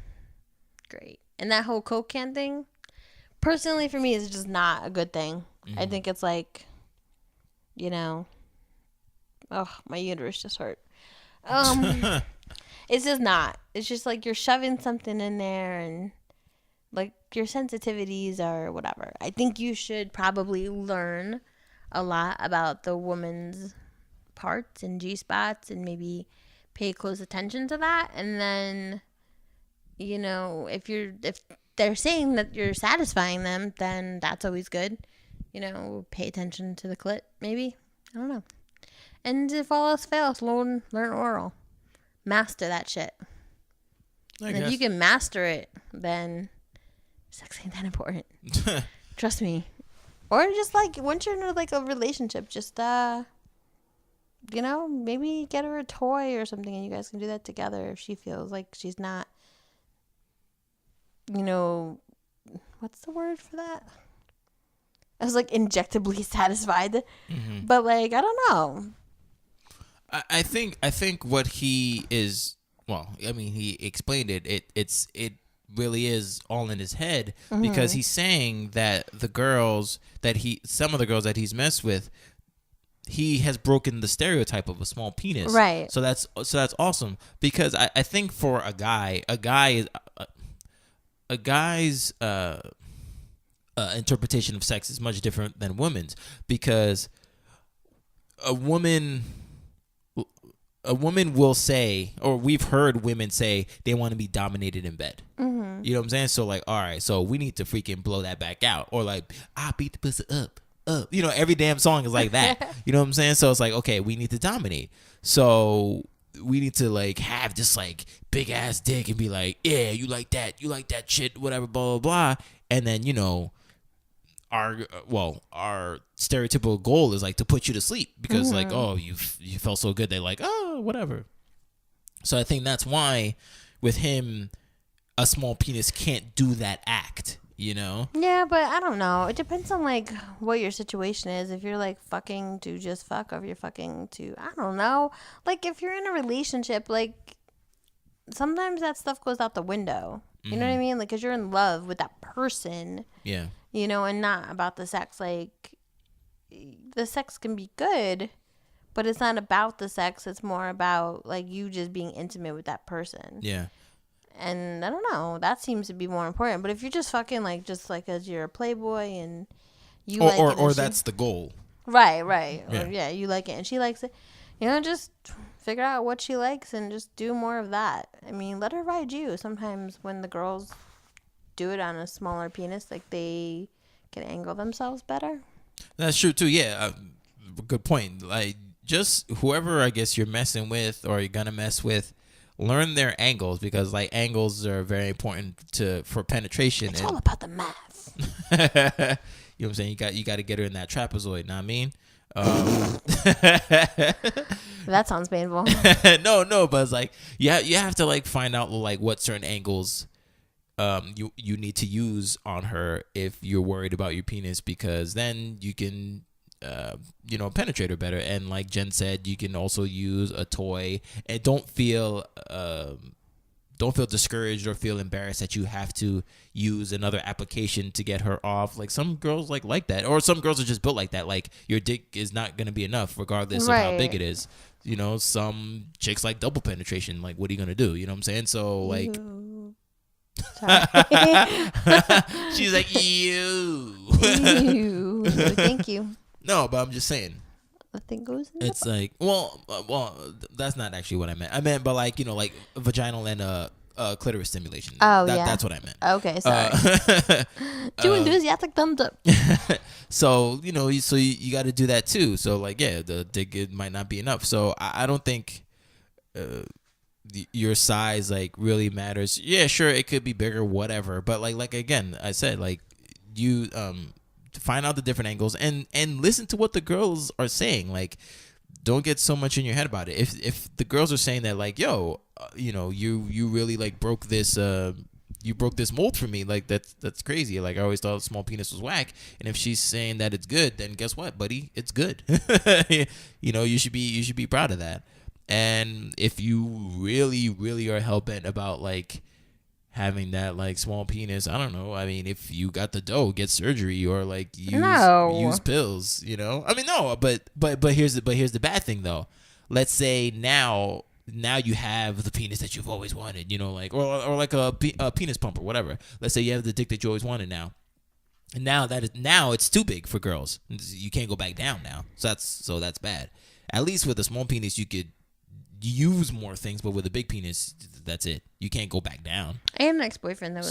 Speaker 1: great. And that whole Coke can thing, personally for me, is just not a good thing. I think it's like, my uterus just hurt. It's just not. It's just like you're shoving something in there and like your sensitivities or whatever. I think you should probably learn a lot about the woman's parts and G-spots and maybe pay close attention to that. And then, if they're saying that you're satisfying them, then that's always good. Pay attention to the clit, maybe. I don't know. And if all else fails, learn oral. Master that shit. And if you can master it, then sex ain't that important. Trust me. Or just like once you're in like a relationship, just maybe get her a toy or something, and you guys can do that together if she feels like she's not, what's the word for that? I was like injectably satisfied, but like I don't know.
Speaker 2: I think what he is, he explained it. It really is all in his head because he's saying that some of the girls that he's messed with, he has broken the stereotype of a small penis.
Speaker 1: Right.
Speaker 2: So that's awesome because I think for a guy's interpretation of sex is much different than women's because a woman will say, or we've heard women say they want to be dominated in bed. Mm-hmm. You know what I'm saying? So like, all right, so we need to freaking blow that back out, or like, I beat the pussy up. Every damn song is like that. You know what I'm saying? So it's like, okay, we need to dominate. So we need to like have this like big ass dick and be like, yeah, you like that shit, whatever, blah blah blah, and then our stereotypical goal is like to put you to sleep because like, oh, you felt so good, they're like, oh, whatever. So I think that's why with him, a small penis can't do that act, you know?
Speaker 1: Yeah, but I don't know. It depends on like what your situation is. If you're like fucking to just fuck, or if you're fucking to, I don't know. Like if you're in a relationship, like sometimes that stuff goes out the window. You know what I mean? Like, because you're in love with that person.
Speaker 2: Yeah.
Speaker 1: You know, and not about the sex. Like, the sex can be good, but it's not about the sex. It's more about, like, you just being intimate with that person.
Speaker 2: Yeah.
Speaker 1: And I don't know. That seems to be more important. But if you're just fucking, like, just like as you're a playboy and you like it.
Speaker 2: Or that's the goal.
Speaker 1: Right.
Speaker 2: Yeah.
Speaker 1: Or, yeah, you like it and she likes it. You know, just figure out what she likes and just do more of that. I mean, let her ride you. Sometimes when the girls do it on a smaller penis, like they can angle themselves better.
Speaker 2: That's true too. Yeah, good point. Like just whoever I guess you're messing with or you're gonna mess with, learn their angles because like angles are very important for penetration.
Speaker 1: It's all about the math.
Speaker 2: You know what I'm saying? You got to get her in that trapezoid. Know what I mean?
Speaker 1: That sounds painful.
Speaker 2: No, but it's like you have to like find out like what certain angles you need to use on her if you're worried about your penis, because then you can penetrate her better. And like Jen said, you can also use a toy and don't feel discouraged or feel embarrassed that you have to use another application to get her off. Like some girls like that, or some girls are just built like that. Like your dick is not going to be enough regardless of how big it is. You know, some chicks like double penetration. Like, what are you going to do? You know what I'm saying? So like, she's like, ew.
Speaker 1: Thank you.
Speaker 2: No, but I'm just saying.
Speaker 1: Nothing goes in
Speaker 2: It's like, well, that's not actually what I meant. I meant, but like, like vaginal and clitoris stimulation.
Speaker 1: Yeah.
Speaker 2: That's what I meant.
Speaker 1: Okay, sorry. Too enthusiastic thumbs up.
Speaker 2: So, you got to do that too. So like, yeah, the dick, it might not be enough. So I don't think your size like really matters. Yeah, sure, it could be bigger, whatever. But like again, I said, like you find out the different angles and listen to what the girls are saying. Like, don't get so much in your head about it. If the girls are saying that like, yo, you really like broke this mold for me, like that's crazy. Like I always thought small penis was whack. And if she's saying that it's good, then guess what, buddy? It's good. You should be proud of that. And if you really, really are hell-bent about like having that like small penis, I don't know. I mean, if you got the dough, get surgery or like use pills. I mean, no, but here's the bad thing though. Let's say now you have the penis that you've always wanted. Like or like a penis pump or whatever. Let's say you have the dick that you always wanted now. And now it's too big for girls. You can't go back down now. So that's bad. At least with a small penis, you could use more things, but with a big penis, that's it. You can't go back down.
Speaker 1: I had an ex-boyfriend that was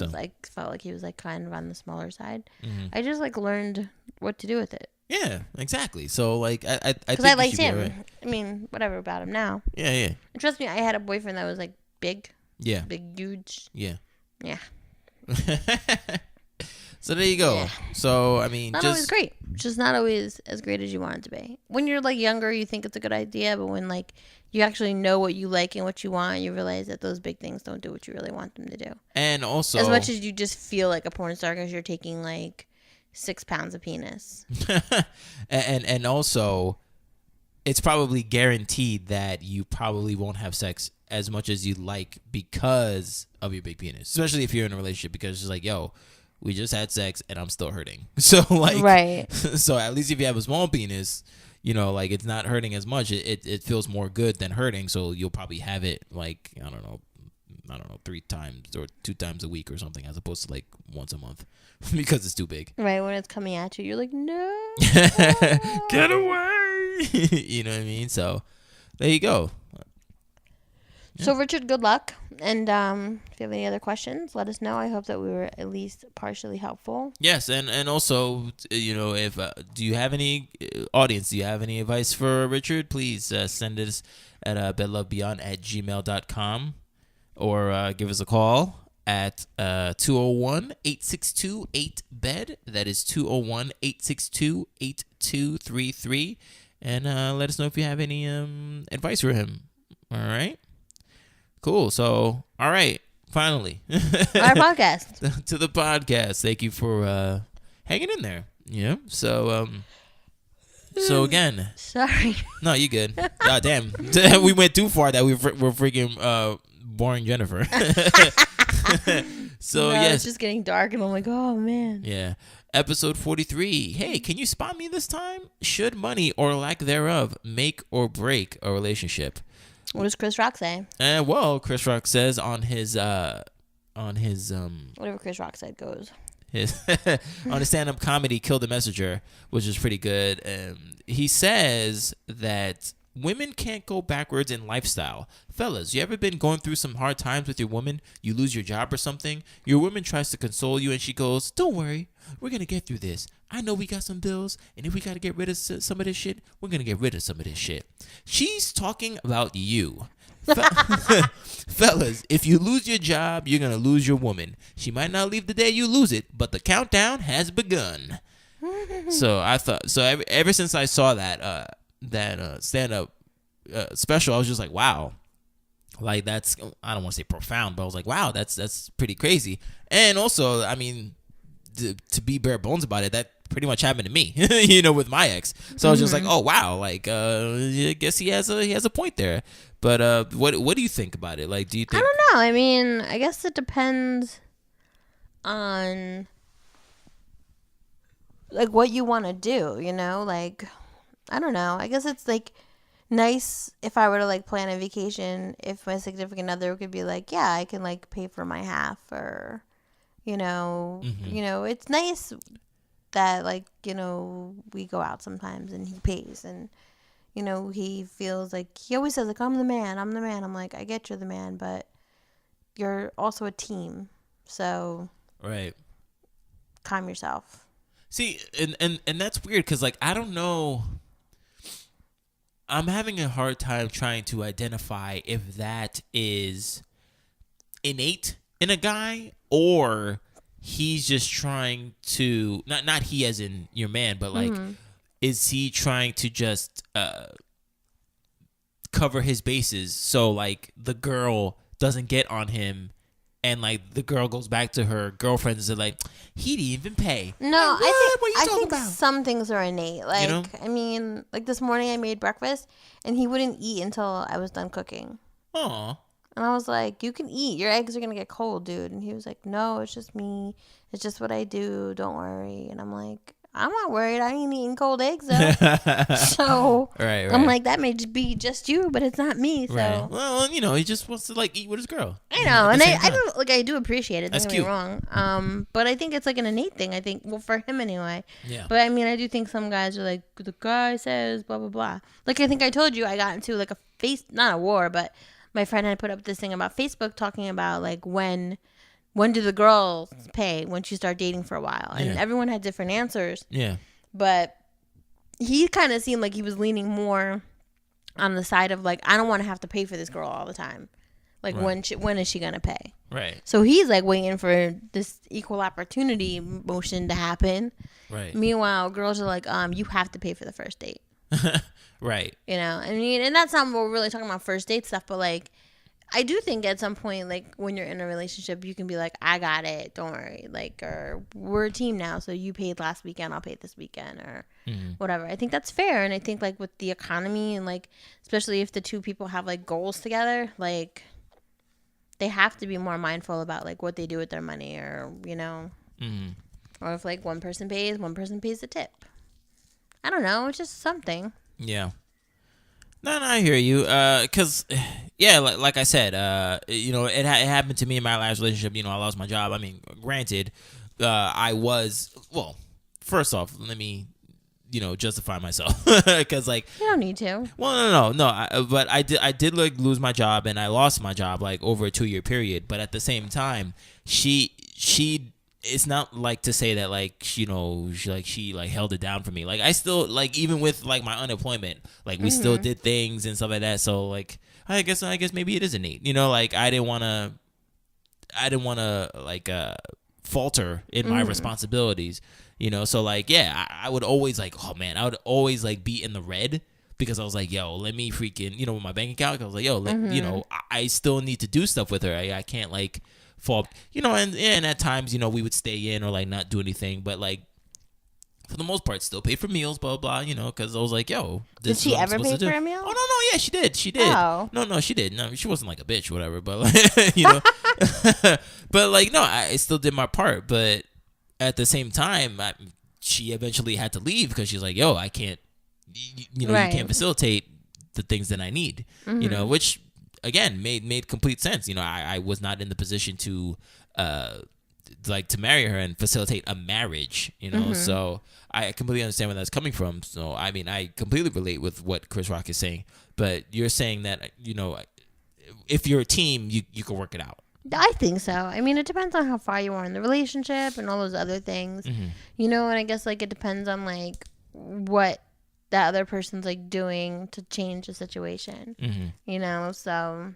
Speaker 1: felt like he was like kind of on the smaller side. Mm-hmm. I just like learned what to do with it.
Speaker 2: Yeah, exactly. So like I
Speaker 1: think I liked him. Right. I mean, whatever about him now.
Speaker 2: Yeah. And
Speaker 1: trust me, I had a boyfriend that was like big.
Speaker 2: Yeah.
Speaker 1: Big, huge.
Speaker 2: Yeah.
Speaker 1: Yeah.
Speaker 2: So there you go. Yeah. So I mean,
Speaker 1: not always great. Just not always as great as you want it to be. When you're like younger, you think it's a good idea, but when like you actually know what you like and what you want, you realize that those big things don't do what you really want them to do.
Speaker 2: And also,
Speaker 1: as much as you just feel like a porn star because you're taking like 6 pounds of penis.
Speaker 2: and also, it's probably guaranteed that you probably won't have sex as much as you'd like because of your big penis, especially if you're in a relationship, because it's like, yo, we just had sex and I'm still hurting. So like,
Speaker 1: right.
Speaker 2: So at least if you have a small penis, like it's not hurting as much. It feels more good than hurting. So you'll probably have it like, I don't know, 3 times or 2 times a week or something, as opposed to like once a month because it's too big.
Speaker 1: Right. When it's coming at you, you're like, no,
Speaker 2: get away. You know what I mean? So there you go.
Speaker 1: So Richard, good luck. And if you have any other questions, let us know. I hope that we were at least partially helpful.
Speaker 2: Yes, and also, if do you have any audience? Do you have any advice for Richard? Please send us at bedlovebeyond@gmail.com or give us a call at 201-862-8-BED. That is 201-862-8233. And let us know if you have any advice for him. All right. Cool. So, all right. Finally.
Speaker 1: Our podcast.
Speaker 2: To the podcast. Thank you for hanging in there. Yeah. So again.
Speaker 1: Sorry.
Speaker 2: No, you good. God damn. We went too far that we're freaking boring Jennifer. So,
Speaker 1: no,
Speaker 2: yes.
Speaker 1: It's just getting dark and I'm like, oh, man.
Speaker 2: Yeah. Episode 43. Hey, can you spot me this time? Should money or lack thereof make or break a relationship?
Speaker 1: What does Chris Rock say?
Speaker 2: Well, Chris Rock says on his
Speaker 1: whatever Chris Rock said goes.
Speaker 2: His on his stand-up comedy Kill the Messenger, which is pretty good. He says that women can't go backwards in lifestyle. Fellas, you ever been going through some hard times with your woman? You lose your job or something? Your woman tries to console you and she goes, "Don't worry, we're going to get through this. I know we got some bills, and if we got to get rid of some of this shit, we're going to get rid of some of this shit." She's talking about you. Fellas, if you lose your job, you're going to lose your woman. She might not leave the day you lose it, but the countdown has begun. So I thought, ever since I saw that stand-up special, I was just like, wow. Like, that's, I don't want to say profound, but I was like, wow, that's pretty crazy. And also, I mean, to be bare bones about it, that pretty much happened to me, with my ex. So I was just like, oh wow, like I guess he has a point there. But what do you think about it? Like, do you think?
Speaker 1: I don't know. I mean, I guess it depends on like what you want to do. Like I don't know. I guess it's like nice if I were to like plan a vacation. If my significant other could be like, yeah, I can like pay for my half, or it's nice that like we go out sometimes and he pays, and he feels like, he always says like, I'm the man. I'm like, I get you're the man, but you're also a team, so
Speaker 2: right,
Speaker 1: calm yourself.
Speaker 2: See, and that's weird because like I don't know, I'm having a hard time trying to identify if that is innate in a guy or he's just trying to not he as in your man, but like is he trying to just cover his bases so like the girl doesn't get on him, and like the girl goes back to her girlfriends and like, he didn't even pay.
Speaker 1: No,
Speaker 2: like,
Speaker 1: I think some things are innate. Like I mean, like this morning I made breakfast and he wouldn't eat until I was done cooking.
Speaker 2: Aw.
Speaker 1: And I was like, you can eat. Your eggs are going to get cold, dude. And he was like, no, it's just me. It's just what I do. Don't worry. And I'm like, I'm not worried. I ain't eating cold eggs, though. So
Speaker 2: right.
Speaker 1: I'm like, that may be just you, but it's not me. So
Speaker 2: right. Well, he just wants to like eat with his girl.
Speaker 1: I know. And I do appreciate it. Don't
Speaker 2: That's
Speaker 1: get me wrong. But I think it's like an innate thing. I think, well, for him anyway.
Speaker 2: Yeah.
Speaker 1: But I mean, I do think some guys are like, the guy says blah, blah, blah. Like, I think I told you I got into like not a war, but my friend had put up this thing about Facebook talking about like when do the girls pay when you start dating for a while, and everyone had different answers. Yeah. But he kind of seemed like he was leaning more on the side of like, I don't want to have to pay for this girl all the time. Like when is she gonna pay? Right. So he's like waiting for this equal opportunity motion to happen. Right. Meanwhile, girls are like, you have to pay for the first date. Right. I mean, and that's not what we're really talking about, first date stuff, but like, I do think at some point, like when you're in a relationship, you can be like, I got it, don't worry, like, or we're a team now, so you paid last weekend, I'll pay this weekend, or whatever. I think that's fair. And I think like with the economy and like, especially if the two people have like goals together, like they have to be more mindful about like what they do with their money, or or if like one person pays the tip. I don't know, it's just something. Yeah.
Speaker 2: No, I hear you. Cause like I said, it happened to me in my last relationship. I lost my job. I mean, granted, I was, well, first off, let me, justify myself. Cause like,
Speaker 1: you don't need to.
Speaker 2: Well, no. But I did like lose my job, and I lost my job like over a 2-year period. But at the same time, she it's not like to say that like she held it down for me. Like I still, like, even with like my unemployment, like we still did things and stuff like that. So like I guess maybe it is innate. Like I didn't want to like falter in my responsibilities. So like I would always like, oh man, I would always like be in the red. because I was like, yo, let me freaking, with my bank account. I was like, yo, I still need to do stuff with her. I can't like fall, and at times, we would stay in or like not do anything, but like for the most part, still pay for meals, blah, blah, because I was like, yo.
Speaker 1: Did she ever pay for a meal?
Speaker 2: Oh, no, yeah, she did. She did.
Speaker 1: Oh.
Speaker 2: No, she did. No, she wasn't like a bitch or whatever, but like, but like, no, I still did my part. But at the same time, she eventually had to leave because she's like, yo, I can't, you can't facilitate the things that I need, which, again, made complete sense. I was not in the position to, to marry her and facilitate a marriage, so I completely understand where that's coming from. So, I mean, I completely relate with what Chris Rock is saying, but you're saying that, if you're a team, you can work it out.
Speaker 1: I think so. I mean, it depends on how far you are in the relationship and all those other things, and I guess like it depends on like what that other person's like doing to change the situation, so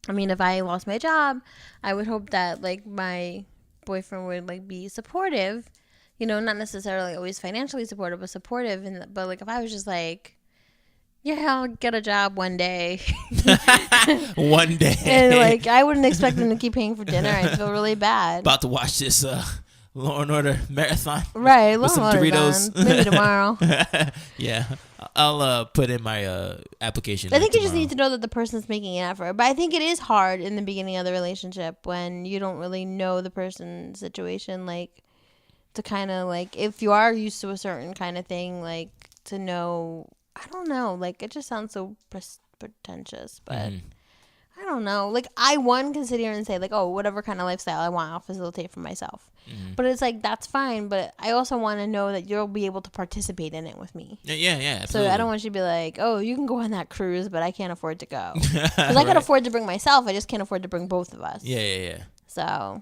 Speaker 1: I mean, if I lost my job, I would hope that like my boyfriend would like be supportive, not necessarily always financially supportive, but supportive. But like if I was just like, yeah, I'll get a job one day,
Speaker 2: one day,
Speaker 1: and like I wouldn't expect him to keep paying for dinner. I'd feel really bad.
Speaker 2: About to watch this Law and Order marathon,
Speaker 1: right?
Speaker 2: With some Doritos,
Speaker 1: maybe tomorrow.
Speaker 2: Yeah, I'll put in my application.
Speaker 1: I think you just need to know that the person's making an effort. But I think it is hard in the beginning of the relationship when you don't really know the person's situation, like to kind of like if you are used to a certain kind of thing, like to know. I don't know. Like it just sounds so pretentious, but. I don't know. Like, I, can sit here and say, like, oh, whatever kind of lifestyle I want, I'll facilitate for myself. But it's like, that's fine. But I also want to know that you'll be able to participate in it with me.
Speaker 2: Yeah, absolutely.
Speaker 1: So I don't want you to be like, oh, you can go on that cruise, but I can't afford to go. Because I can afford to bring myself. I just can't afford to bring both of us.
Speaker 2: Yeah.
Speaker 1: So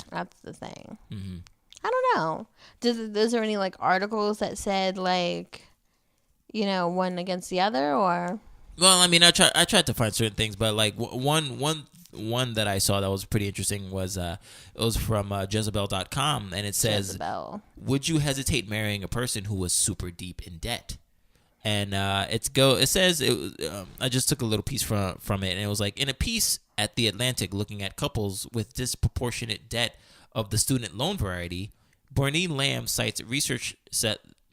Speaker 1: that's the thing. I don't know. Is there any, like, articles that said, like, one against the other, or...
Speaker 2: Well, I mean, I tried to find certain things, but like one that I saw that was pretty interesting was it was from Jezebel.com, and it says,
Speaker 1: Jezebel.
Speaker 2: Would you hesitate marrying a person who was super deep in debt? And it says I just took a little piece from it, and it was like, in a piece at The Atlantic looking at couples with disproportionate debt of the student loan variety, Bernie Lamb cites research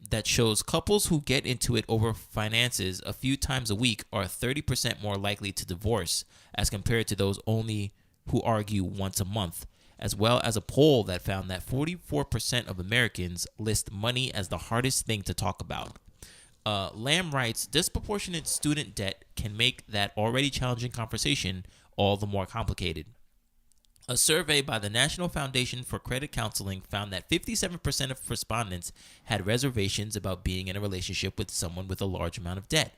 Speaker 2: that shows couples who get into it over finances a few times a week are 30% more likely to divorce as compared to those only who argue once a month, as well as a poll that found that 44% of Americans list money as the hardest thing to talk about. Lamb writes, disproportionate student debt can make that already challenging conversation all the more complicated. A survey by the National Foundation for Credit Counseling found that 57% of respondents had reservations about being in a relationship with someone with a large amount of debt,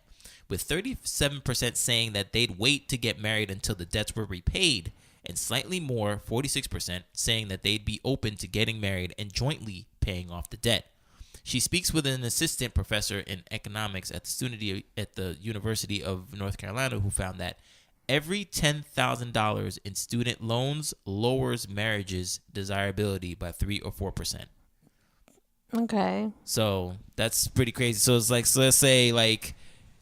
Speaker 2: with 37% saying that they'd wait to get married until the debts were repaid, and slightly more, 46%, saying that they'd be open to getting married and jointly paying off the debt. She speaks with an assistant professor in economics at the University of North Carolina who found that every $10,000 in student loans lowers marriage's desirability by 3 or 4%.
Speaker 1: Okay.
Speaker 2: So that's pretty crazy. So it's like, so let's say like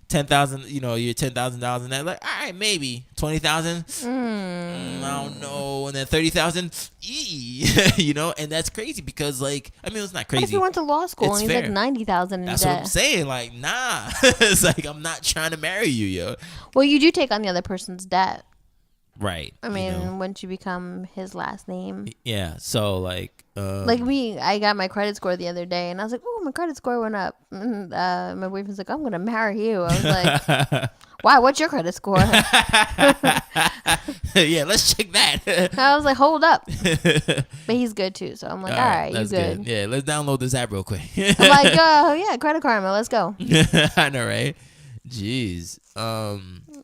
Speaker 2: 10,000, you're $10,000 in that, like, all right, maybe 20,000. I don't know. And then 30,000, and that's crazy because, like, I mean, it's not crazy.
Speaker 1: What if you went to law school and he's
Speaker 2: fair.
Speaker 1: like 90,000 in
Speaker 2: That's
Speaker 1: debt?
Speaker 2: what I'm saying. Like, nah. It's like, I'm not trying to marry you, yo.
Speaker 1: Well, you do take on the other person's debt.
Speaker 2: Right.
Speaker 1: I mean, once you become his last name.
Speaker 2: Yeah. So, like
Speaker 1: me, I got my credit score the other day, and I was like, oh, my credit score went up. And, my boyfriend's like, I'm going to marry you. I was like, wow, what's your credit score?
Speaker 2: Yeah, let's check that.
Speaker 1: I was like, hold up. But he's good, too. So I'm like, all right, you good.
Speaker 2: Yeah, let's download this app real quick.
Speaker 1: I'm like, oh, yeah, Credit Karma, let's go.
Speaker 2: I know, right? Jeez.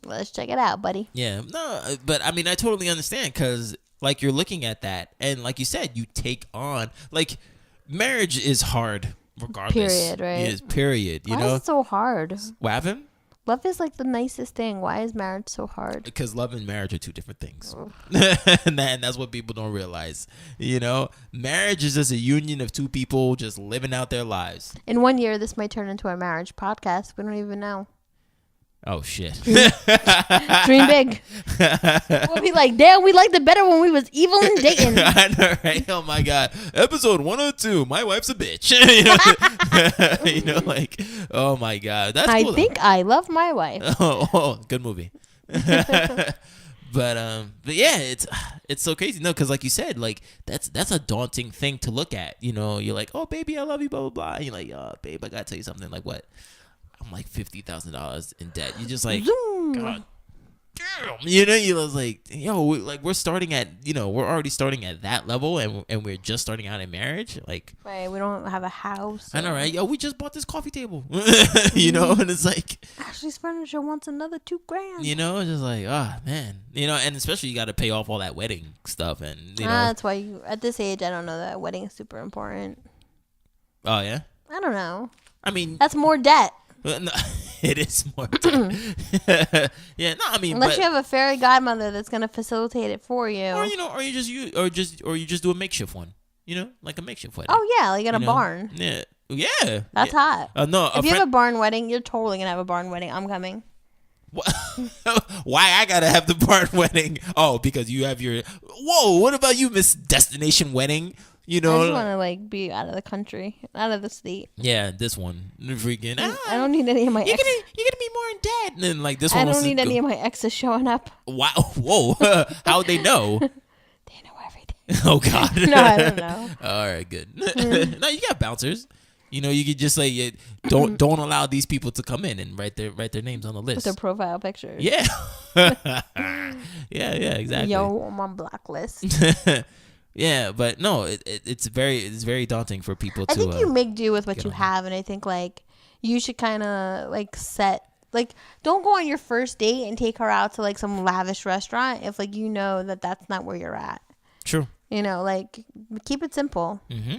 Speaker 1: Let's check it out, buddy.
Speaker 2: Yeah, no, but I mean, I totally understand because, like, you're looking at that, and like you said, you take on, like, marriage is hard regardless.
Speaker 1: Period, right?
Speaker 2: It is, period.
Speaker 1: Why is it so hard?
Speaker 2: What happened?
Speaker 1: Love is like the nicest thing. Why is marriage so hard?
Speaker 2: Because love and marriage are two different things. And that's what people don't realize. Marriage is just a union of two people just living out their lives.
Speaker 1: In 1 year, this might turn into a marriage podcast. We don't even know.
Speaker 2: Oh shit.
Speaker 1: Dream big. We'll be like, damn, we liked it better when we was evil and dating.
Speaker 2: I know, right? Oh my god. Episode 102. My wife's a bitch. Like, oh my god. That's
Speaker 1: I
Speaker 2: cool,
Speaker 1: think I love my wife.
Speaker 2: Oh, good movie. But yeah, it's so crazy. No, because like you said, like that's a daunting thing to look at. You're like, oh baby, I love you, blah blah blah. And you're like, oh babe, I gotta tell you something. Like what? I'm like $50,000 in debt. You're just like,
Speaker 1: Zoom.
Speaker 2: God damn. You're like, we're starting at, we're already starting at that level, and we're just starting out in marriage. Like,
Speaker 1: right, we don't have a house.
Speaker 2: I know, right? Yo, we just bought this coffee table. And it's like,
Speaker 1: Ashley's furniture wants another $2,000.
Speaker 2: It's just like, oh man, and especially you got to pay off all that wedding stuff, and
Speaker 1: that's why at this age, I don't know that wedding is super important.
Speaker 2: Oh yeah,
Speaker 1: I don't know.
Speaker 2: I mean,
Speaker 1: that's more debt.
Speaker 2: No, it is more. Yeah, no, I mean,
Speaker 1: unless you have a fairy godmother that's gonna facilitate it for you,
Speaker 2: or you just do a makeshift one, like a makeshift wedding.
Speaker 1: Oh yeah, like at a barn.
Speaker 2: Yeah,
Speaker 1: that's hot.
Speaker 2: No,
Speaker 1: if you have a barn wedding, you're totally gonna have a barn wedding. I'm coming.
Speaker 2: Why I gotta have the barn wedding? Oh, because you have your. Whoa, what about you, Miss Destination Wedding? I just
Speaker 1: want to like be out of the country, out of the state.
Speaker 2: Yeah, this one freaking.
Speaker 1: I don't need any of my.
Speaker 2: You're gonna be more in debt, and then like this one.
Speaker 1: I don't need any of my exes showing up.
Speaker 2: Wow! Whoa! How'd they know?
Speaker 1: They know everything.
Speaker 2: Oh God!
Speaker 1: No, I don't know.
Speaker 2: All right, good. No, you got bouncers. You could just say don't allow these people to come in and write their names on the list.
Speaker 1: With their profile pictures.
Speaker 2: Yeah. yeah, exactly.
Speaker 1: Yo, I'm on blacklist.
Speaker 2: Yeah, but no, it's very daunting for people to.
Speaker 1: I think you make do with what you have, and I think like you should kind of like don't go on your first date and take her out to like some lavish restaurant if like that's not where you're at.
Speaker 2: True.
Speaker 1: Like keep it simple.
Speaker 2: Mm-hmm.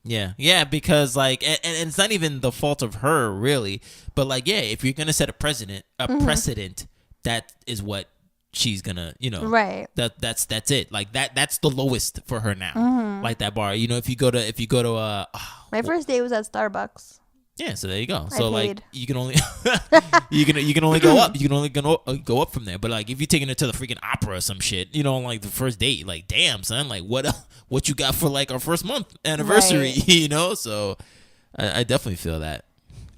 Speaker 2: Yeah, because like, and it's not even the fault of her really, but like, yeah, if you're gonna set a precedent, that is what she's gonna,
Speaker 1: right.
Speaker 2: That's it. Like that's the lowest for her now. Like that bar, if you go to
Speaker 1: my first date was at Starbucks.
Speaker 2: Yeah, so there you go. So
Speaker 1: paid.
Speaker 2: like you can only you can only go up. You can only go up from there. But like if you're taking her to the freaking opera or some shit, on like the first date, like damn son, like what you got for like our first month anniversary, right. So I definitely feel that.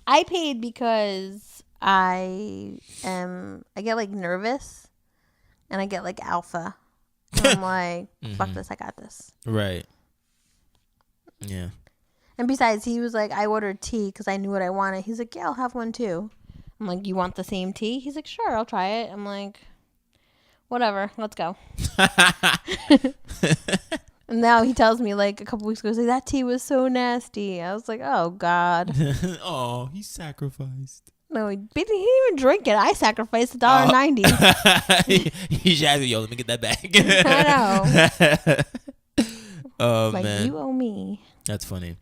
Speaker 1: I paid because I get like nervous and I get like alpha. And I'm like, fuck this, I got this.
Speaker 2: Right. Yeah.
Speaker 1: And besides, he was like, I ordered tea because I knew what I wanted. He's like, yeah, I'll have one too. I'm like, you want the same tea? He's like, sure, I'll try it. I'm like, whatever, let's go. And now he tells me like a couple weeks ago, he's like, that tea was so nasty. I was like, oh, God.
Speaker 2: Oh, he sacrificed.
Speaker 1: No, he didn't even drink it. I sacrificed $1.90.
Speaker 2: He should yo, let me get that back.
Speaker 1: I know.
Speaker 2: Oh,
Speaker 1: like,
Speaker 2: man.
Speaker 1: You owe me.
Speaker 2: That's funny.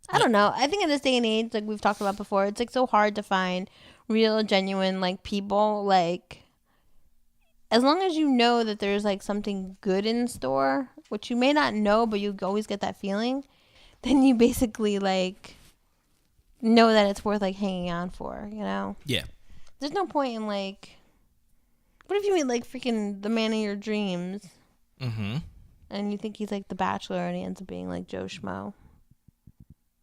Speaker 1: I don't know. I think in this day and age, like we've talked about before, it's like so hard to find real, genuine, like people. Like, as long as you know that there's like something good in store, which you may not know, but you always get that feeling, then you basically like know that it's worth like hanging on for,
Speaker 2: Yeah.
Speaker 1: There's no point in like, what if you meet like freaking the man of your dreams, and you think he's like the Bachelor, and he ends up being like Joe Schmo.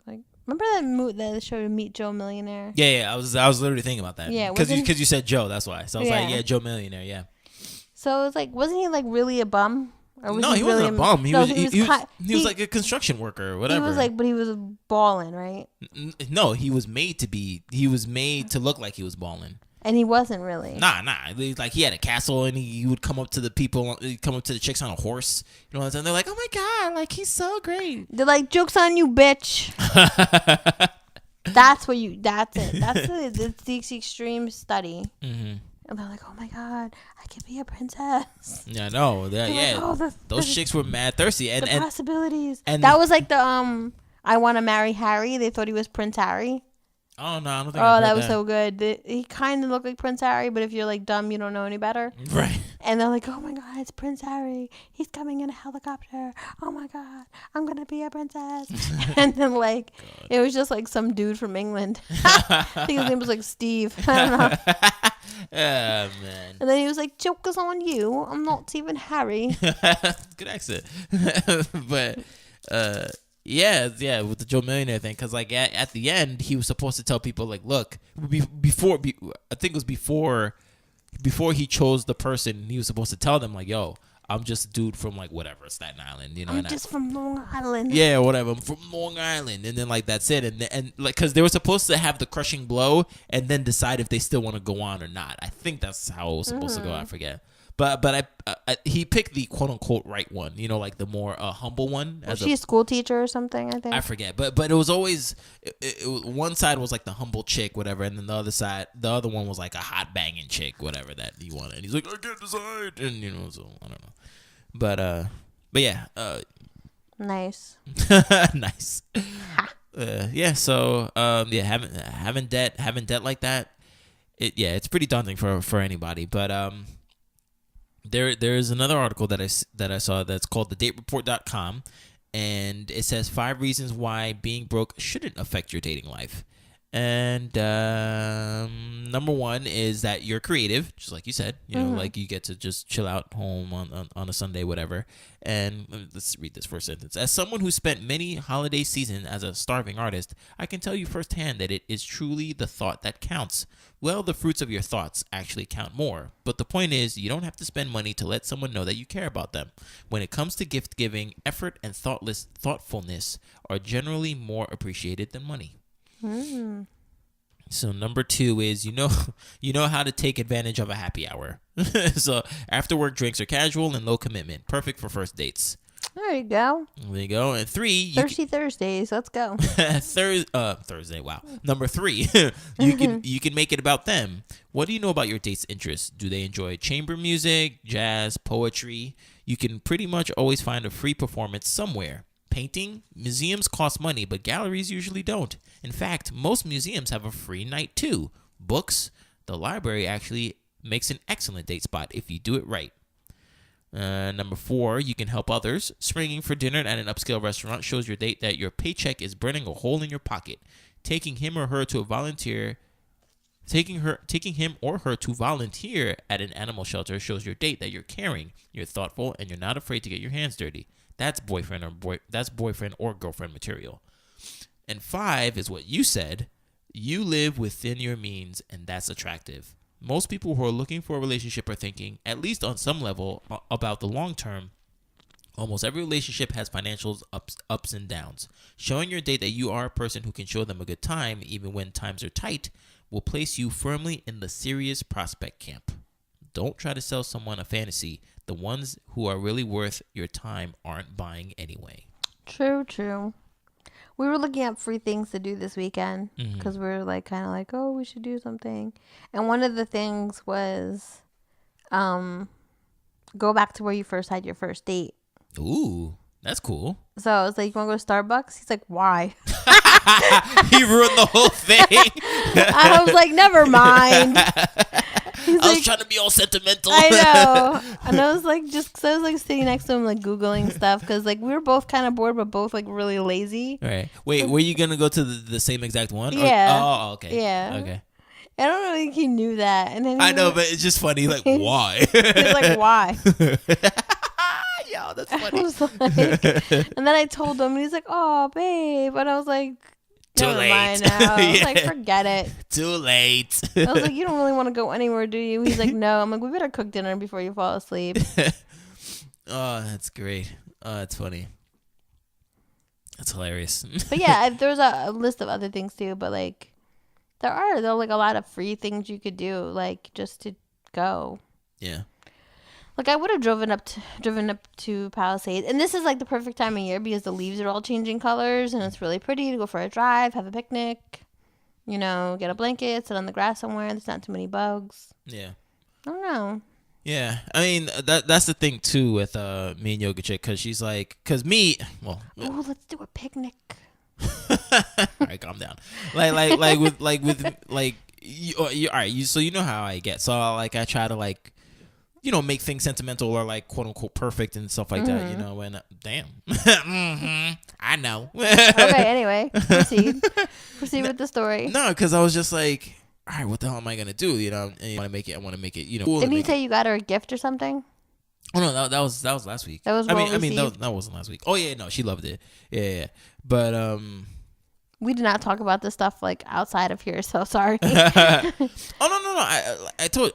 Speaker 1: Like, remember that show Meet Joe Millionaire?
Speaker 2: Yeah. I was literally thinking about that.
Speaker 1: Yeah,
Speaker 2: because you said Joe, that's why. So I was like, yeah, Joe Millionaire, yeah.
Speaker 1: So it was like, wasn't he like really a bum? Or was
Speaker 2: no, he wasn't a bum. He was like a construction worker or whatever.
Speaker 1: He was like, but he was balling, right?
Speaker 2: No, he was made to be. He was made to look like he was balling.
Speaker 1: And he wasn't really.
Speaker 2: Nah. Like he had a castle, and he would come up to the people, come up to the chicks on a horse. You know what I'm saying? They're like, "Oh my god, like he's so great."
Speaker 1: They're like, "Joke's on you, bitch." That's it. It's the extreme study. And they're like, "Oh my god, I can be a princess."
Speaker 2: Yeah, no, yeah. Like, those chicks were mad thirsty, and
Speaker 1: possibilities. And that was like the I want to marry Harry. They thought he was Prince Harry.
Speaker 2: Oh no, I don't think.
Speaker 1: Oh, that was so good. He kind of looked like Prince Harry, but if you're like dumb, you don't know any better.
Speaker 2: Right.
Speaker 1: And they're like, "Oh my God, it's Prince Harry. He's coming in a helicopter. Oh my God, I'm gonna be a princess." And then like, it was just like some dude from England. I think his name was like Steve. I don't know.
Speaker 2: Oh man.
Speaker 1: And then he was like, "Joker's on you. I'm not even Harry."
Speaker 2: Good accent. But yeah, with the Joe Millionaire thing, because like at the end he was supposed to tell people like, look, I think it was before he chose the person, he was supposed to tell them like, yo, I'm just a dude from like whatever, Staten Island, you know.
Speaker 1: I'm just from Long Island.
Speaker 2: Yeah, whatever. I'm from Long Island, and then like that's it, and like because they were supposed to have the crushing blow and then decide if they still want to go on or not. I think that's how it was supposed to go. I forget. But he picked the quote unquote right one, you know, like the more humble one.
Speaker 1: Was she a school teacher or something? I think
Speaker 2: I forget, but it was always one side was like the humble chick, whatever, and then the other one was like a hot banging chick, whatever that he wanted. And he's like, I can't decide, and you know, so I don't know, but yeah,
Speaker 1: nice,
Speaker 2: nice, yeah. So yeah, having debt like that, it's pretty daunting for anybody, but There's another article that I saw that's called thedatereport.com, and it says 5 reasons why being broke shouldn't affect your dating life. And number 1 is that you're creative, just like you said. You know, like you get to just chill out home on a Sunday, whatever. And let's read this first sentence. As someone who spent many holiday seasons as a starving artist, I can tell you firsthand that it is truly the thought that counts. Well, the fruits of your thoughts actually count more. But the point is, you don't have to spend money to let someone know that you care about them. When it comes to gift giving, effort and thoughtfulness are generally more appreciated than money. So number 2 is you know how to take advantage of a happy hour. So after work drinks are casual and low commitment, perfect for first dates.
Speaker 1: There you go.
Speaker 2: There you go. And 3,
Speaker 1: Thirsty Thursdays. Let's go.
Speaker 2: Thursday. Wow. Number 3, you can make it about them. What do you know about your date's interests? Do they enjoy chamber music, jazz, poetry? You can pretty much always find a free performance somewhere. Painting, museums cost money, but galleries usually don't. In fact, most museums have a free night too. Books, the library actually makes an excellent date spot if you do it right. Number 4, you can help others. Springing for dinner at an upscale restaurant shows your date that your paycheck is burning a hole in your pocket. Taking him or her to volunteer at an animal shelter shows your date that you're caring, you're thoughtful, and you're not afraid to get your hands dirty. That's boyfriend or girlfriend material. And 5 is what you said. You live within your means, and that's attractive. Most people who are looking for a relationship are thinking, at least on some level, about the long term. Almost every relationship has financial ups and downs. Showing your date that you are a person who can show them a good time, even when times are tight, will place you firmly in the serious prospect camp. Don't try to sell someone a fantasy. The ones who are really worth your time aren't buying anyway.
Speaker 1: True. We were looking up free things to do this weekend because we were like kind of like, oh, we should do something. And one of the things was go back to where you first had your first date.
Speaker 2: Ooh, that's cool.
Speaker 1: So I was like, you want to go to Starbucks? He's like, why?
Speaker 2: He ruined the whole thing.
Speaker 1: I was like, never mind.
Speaker 2: I was trying to be all sentimental.
Speaker 1: I know. And I was like, I was like sitting next to him, like Googling stuff. Because like we were both kind of bored, but both like really lazy.
Speaker 2: Right. Wait, were you going to go to the same exact one?
Speaker 1: Yeah.
Speaker 2: Oh, okay.
Speaker 1: Yeah.
Speaker 2: Okay.
Speaker 1: I don't think he knew that. And then
Speaker 2: I know, but it's just funny. Like, why?
Speaker 1: He's like, why?
Speaker 2: Yo, that's funny.
Speaker 1: I was like, and then I told him, and he's like, oh, babe. And I was like, never mind now. I was like, forget it.
Speaker 2: Too late.
Speaker 1: I was like, you don't really want to go anywhere, do you? He's like, no. I'm like, we better cook dinner before you fall asleep.
Speaker 2: Oh, that's great. Oh, that's funny. That's hilarious.
Speaker 1: But yeah, there's a list of other things too. But like, there are like a lot of free things you could do, like just to go.
Speaker 2: Yeah.
Speaker 1: Like I would have driven up to Palisades, and this is like the perfect time of year because the leaves are all changing colors, and it's really pretty to go for a drive, have a picnic, you know, get a blanket, sit on the grass somewhere. There's not too many bugs.
Speaker 2: Yeah.
Speaker 1: I don't know.
Speaker 2: Yeah, I mean that's the thing too with me and Yoga Chick, because she's like, oh,
Speaker 1: let's do a picnic.
Speaker 2: All right, calm down. Like all right. So you know how I get. So like I try to like, make things sentimental or like quote unquote perfect and stuff like that. And damn, I know.
Speaker 1: Okay. Anyway, proceed with the story.
Speaker 2: No, because I was just like, all right, what the hell am I gonna do? And I want to make it. Cool.
Speaker 1: Didn't you say you got her a gift or something?
Speaker 2: Oh no, that was last week.
Speaker 1: That was
Speaker 2: I mean that wasn't last week. Oh yeah, no, she loved it. Yeah. But
Speaker 1: we did not talk about this stuff like outside of here, so sorry.
Speaker 2: Oh no.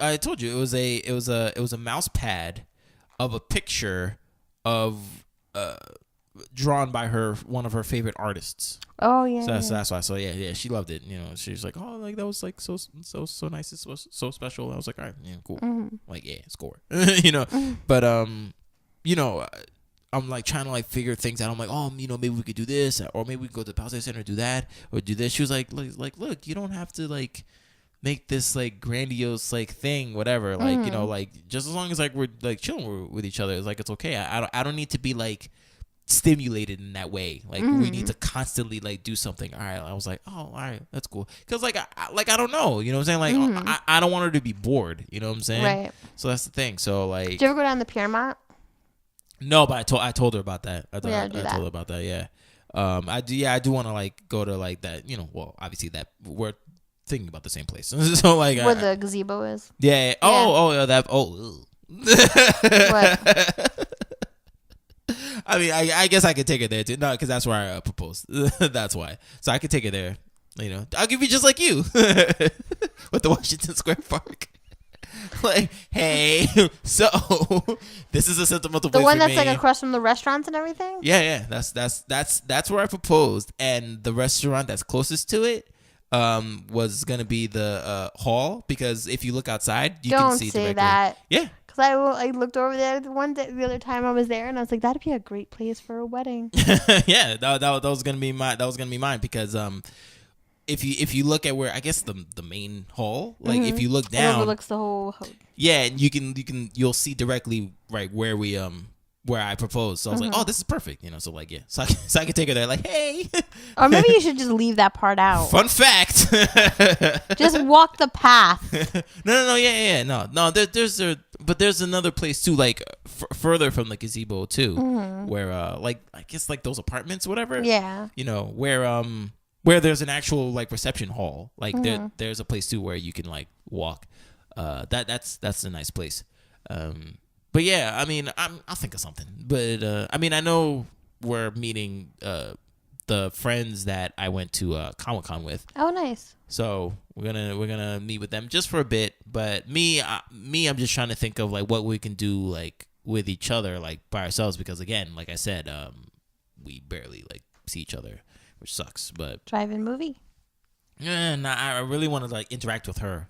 Speaker 2: I told you it was a mouse pad of a picture of drawn by one of her favorite artists.
Speaker 1: Oh yeah.
Speaker 2: So that's why. So yeah, she loved it. She was like, oh, like that was like so nice. It was so special. I was like, all right, yeah, cool. Like yeah, score. But I'm like trying to like figure things out. I'm like, oh, maybe we could do this, or maybe we could go to the Palisade Center, do that, or do this. She was like, look, you don't have to like make this like grandiose like thing, whatever. Like like just as long as like we're like chilling with each other, it's like it's okay. I don't need to be like stimulated in that way. Like we need to constantly like do something. All right. I was like, oh, all right, that's cool. Because like I don't know, you know what I'm saying? Like I don't want her to be bored. You know what I'm saying?
Speaker 1: Right.
Speaker 2: So that's the thing. So like,
Speaker 1: did you ever go down the Piermont?
Speaker 2: No, but I told her about that. I told her about that. Yeah. I do want to like go to like that. Well, obviously that we're thinking about the same place. So like
Speaker 1: where the gazebo is.
Speaker 2: Yeah. Oh, that. Oh.
Speaker 1: What?
Speaker 2: I mean, I guess I could take her there too. No, because that's where I proposed. That's why. So I could take her there. I'll give you just like you with the Washington Square Park. Like, hey, so this is a sentimental place.
Speaker 1: The one
Speaker 2: for
Speaker 1: that's
Speaker 2: me.
Speaker 1: like across from the restaurants and everything.
Speaker 2: Yeah. That's where I proposed, and the restaurant that's closest to it was gonna be the hall, because if you look outside, you can see directly.
Speaker 1: Don't say that.
Speaker 2: Yeah.
Speaker 1: I looked over there the other time I was there, and I was like, that'd be a great place for a wedding.
Speaker 2: Yeah, that was gonna be mine because if you look at where I guess the main hall, like if you look down,
Speaker 1: it overlooks the whole.
Speaker 2: Yeah, and you'll see directly right where we where I proposed. So I was like, oh, this is perfect. So like, yeah. So I could take her there like, hey.
Speaker 1: Or maybe you should just leave that part out.
Speaker 2: Fun fact.
Speaker 1: Just walk the path.
Speaker 2: No. Yeah. No. There's another place too, like further from the gazebo too, where like I guess like those apartments, whatever.
Speaker 1: Yeah.
Speaker 2: Where there's an actual like reception hall. Like there's a place too where you can like walk. That's a nice place. But yeah, I mean, I'll think of something. But I mean, I know we're meeting the friends that I went to Comic-Con with.
Speaker 1: Oh, nice.
Speaker 2: So we're gonna meet with them just for a bit. But me, I'm just trying to think of like what we can do like with each other, like by ourselves, because again, like I said, we barely like see each other, which sucks. But
Speaker 1: drive-in movie.
Speaker 2: Yeah, I really want to like interact with her.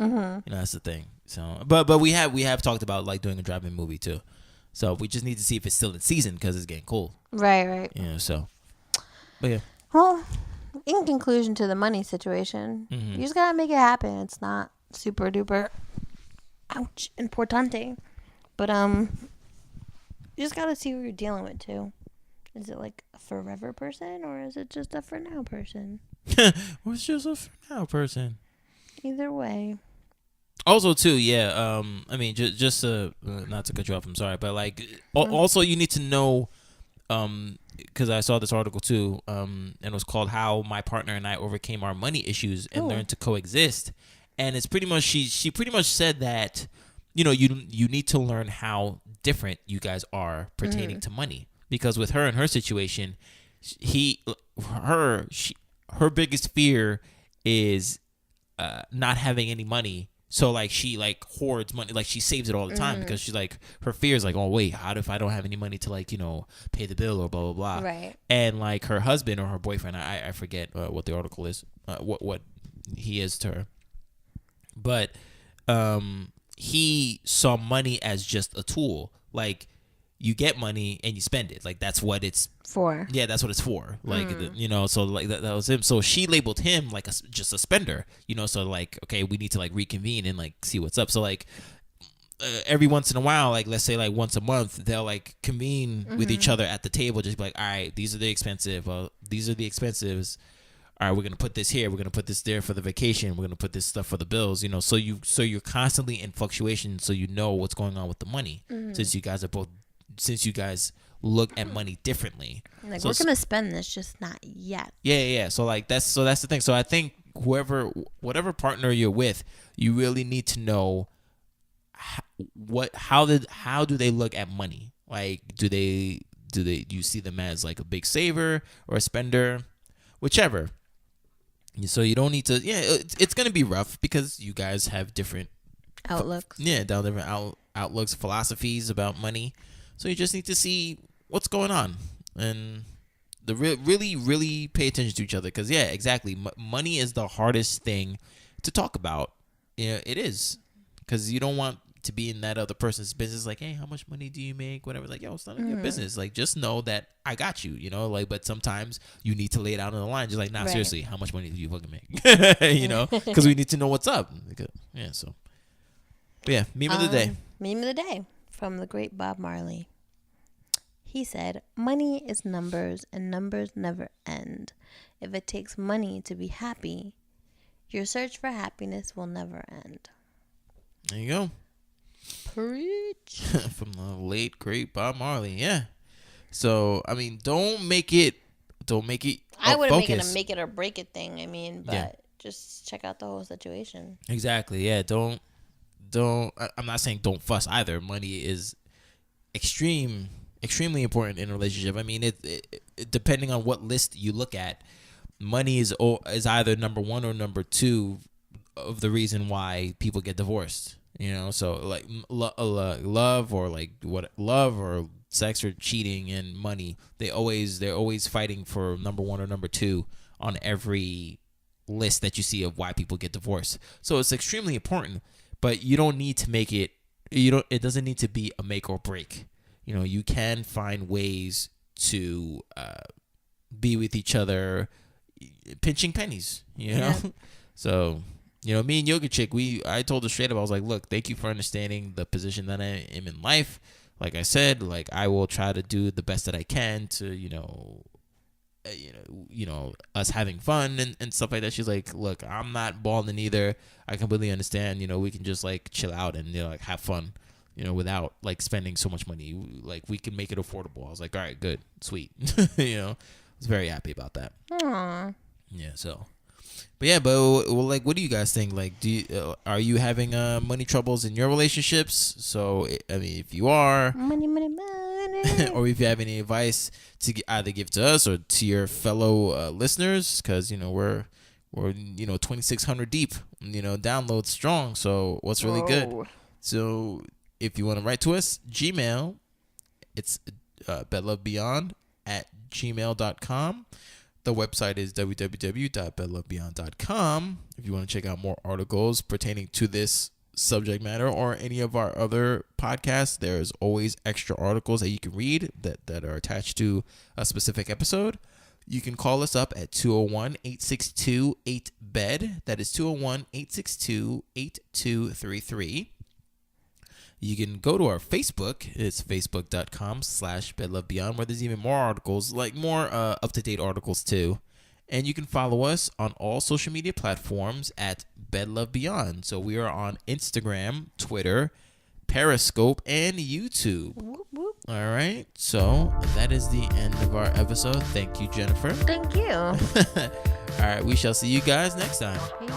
Speaker 2: That's the thing. So, but we have talked about like doing a drive-in movie too. So we just need to see if it's still in season because it's getting cold.
Speaker 1: Right.
Speaker 2: So, but yeah.
Speaker 1: Well, in conclusion to the money situation, you just gotta make it happen. It's not super duper, ouch, importante, but you just gotta see who you're dealing with too. Is it like a forever person or is it just a for now person?
Speaker 2: What's just a for now person?
Speaker 1: Either way.
Speaker 2: Also, too, yeah. I mean, just not to cut you off. I'm sorry, but like, also you need to know, because I saw this article too, and it was called "How My Partner and I Overcame Our Money Issues and Learned to Coexist," and it's pretty much she pretty much said that, you need to learn how different you guys are pertaining to money, because with her and her situation, her biggest fear is not having any money. So like she like hoards money, like she saves it all the time because she's like, her fear is like, oh wait, how if I don't have any money to like pay the bill or blah blah blah.
Speaker 1: Right.
Speaker 2: And like her husband or her boyfriend, I forget what the article is, what he is to her, but he saw money as just a tool. Like you get money and you spend it. Like that's what it's
Speaker 1: for.
Speaker 2: Yeah, that's what it's for. Like so like that was him. So she labeled him like just a spender. So like, okay, we need to like reconvene and like see what's up. So like every once in a while, like let's say like once a month, they'll like convene with each other at the table, just be like, all right, these are the expensive, these are the expensives. All right, we're gonna put this here, we're gonna put this there for the vacation, we're gonna put this stuff for the bills, you know. So you're constantly in fluctuation, so you know what's going on with the money, since you guys look at money differently.
Speaker 1: Like,
Speaker 2: so
Speaker 1: we're gonna spend this, just not yet.
Speaker 2: Yeah. So like that's the thing. So I think whatever partner you're with, you really need to know how do they look at money? Like, do you see them as like a big saver or a spender, whichever. So you don't need to. Yeah, it's gonna be rough because you guys have different
Speaker 1: outlooks.
Speaker 2: Different outlooks, philosophies about money. So you just need to see what's going on and really pay attention to each other, because exactly, money is the hardest thing to talk about. It is, because you don't want to be in that other person's business, like, hey, how much money do you make, whatever. Like, yo, it's none of your business. Like, just know that I got you, like. But sometimes you need to lay it out on the line, just like, nah, seriously, how much money do you fucking make? Because we need to know what's up. So meme of the day.
Speaker 1: Meme of the day from the great Bob Marley. He said, money is numbers, and numbers never end. If it takes money to be happy, your search for happiness will never end.
Speaker 2: There you go.
Speaker 1: Preach.
Speaker 2: From the late great Bob Marley. Yeah. So I mean, don't make it.
Speaker 1: I wouldn't make it a make it or break it thing. I mean, but just check out the whole situation.
Speaker 2: Exactly. Yeah. Don't. I'm not saying don't fuss either. Money is extremely important in a relationship. I mean, it depending on what list you look at, money is either number one or number two of the reason why people get divorced. So like love or sex or cheating and money, they're always fighting for number one or number two on every list that you see of why people get divorced. So it's extremely important, but you don't need to make it. It doesn't need to be a make or break. You can find ways to be with each other, pinching pennies. So. Me and Yoga Chick, I told her straight up, I was like, look, thank you for understanding the position that I am in life. Like I said, like, I will try to do the best that I can to, us having fun and stuff like that. She's like, look, I'm not balling either. I completely understand. We can just like chill out and, like, have fun, without like spending so much money. Like, we can make it affordable. I was like, all right, good, sweet. I was very happy about that.
Speaker 1: Aww.
Speaker 2: Yeah. So. But like, what do you guys think? Like, are you having money troubles in your relationships? So, I mean, if you are,
Speaker 1: money,
Speaker 2: or if you have any advice to either give to us or to your fellow listeners, because we're 2,600 deep, downloads strong. So, what's really good? So, if you want to write to us, Gmail, it's bedlovebeyond@gmail.com. The website is www.bedlovebeyond.com. If you want to check out more articles pertaining to this subject matter or any of our other podcasts, there's always extra articles that you can read that are attached to a specific episode. You can call us up at 201-862-8BED. That is 201-862-8233. You can go to our Facebook. It's facebook.com/bedlovebeyond, where there's even more articles, like more up-to-date articles too. And you can follow us on all social media platforms at bedlovebeyond. So we are on Instagram, Twitter, Periscope, and YouTube.
Speaker 1: Whoop, whoop.
Speaker 2: All right. So that is the end of our episode. Thank you, Jennifer.
Speaker 1: Thank you.
Speaker 2: All right. We shall see you guys next time.
Speaker 1: Peace.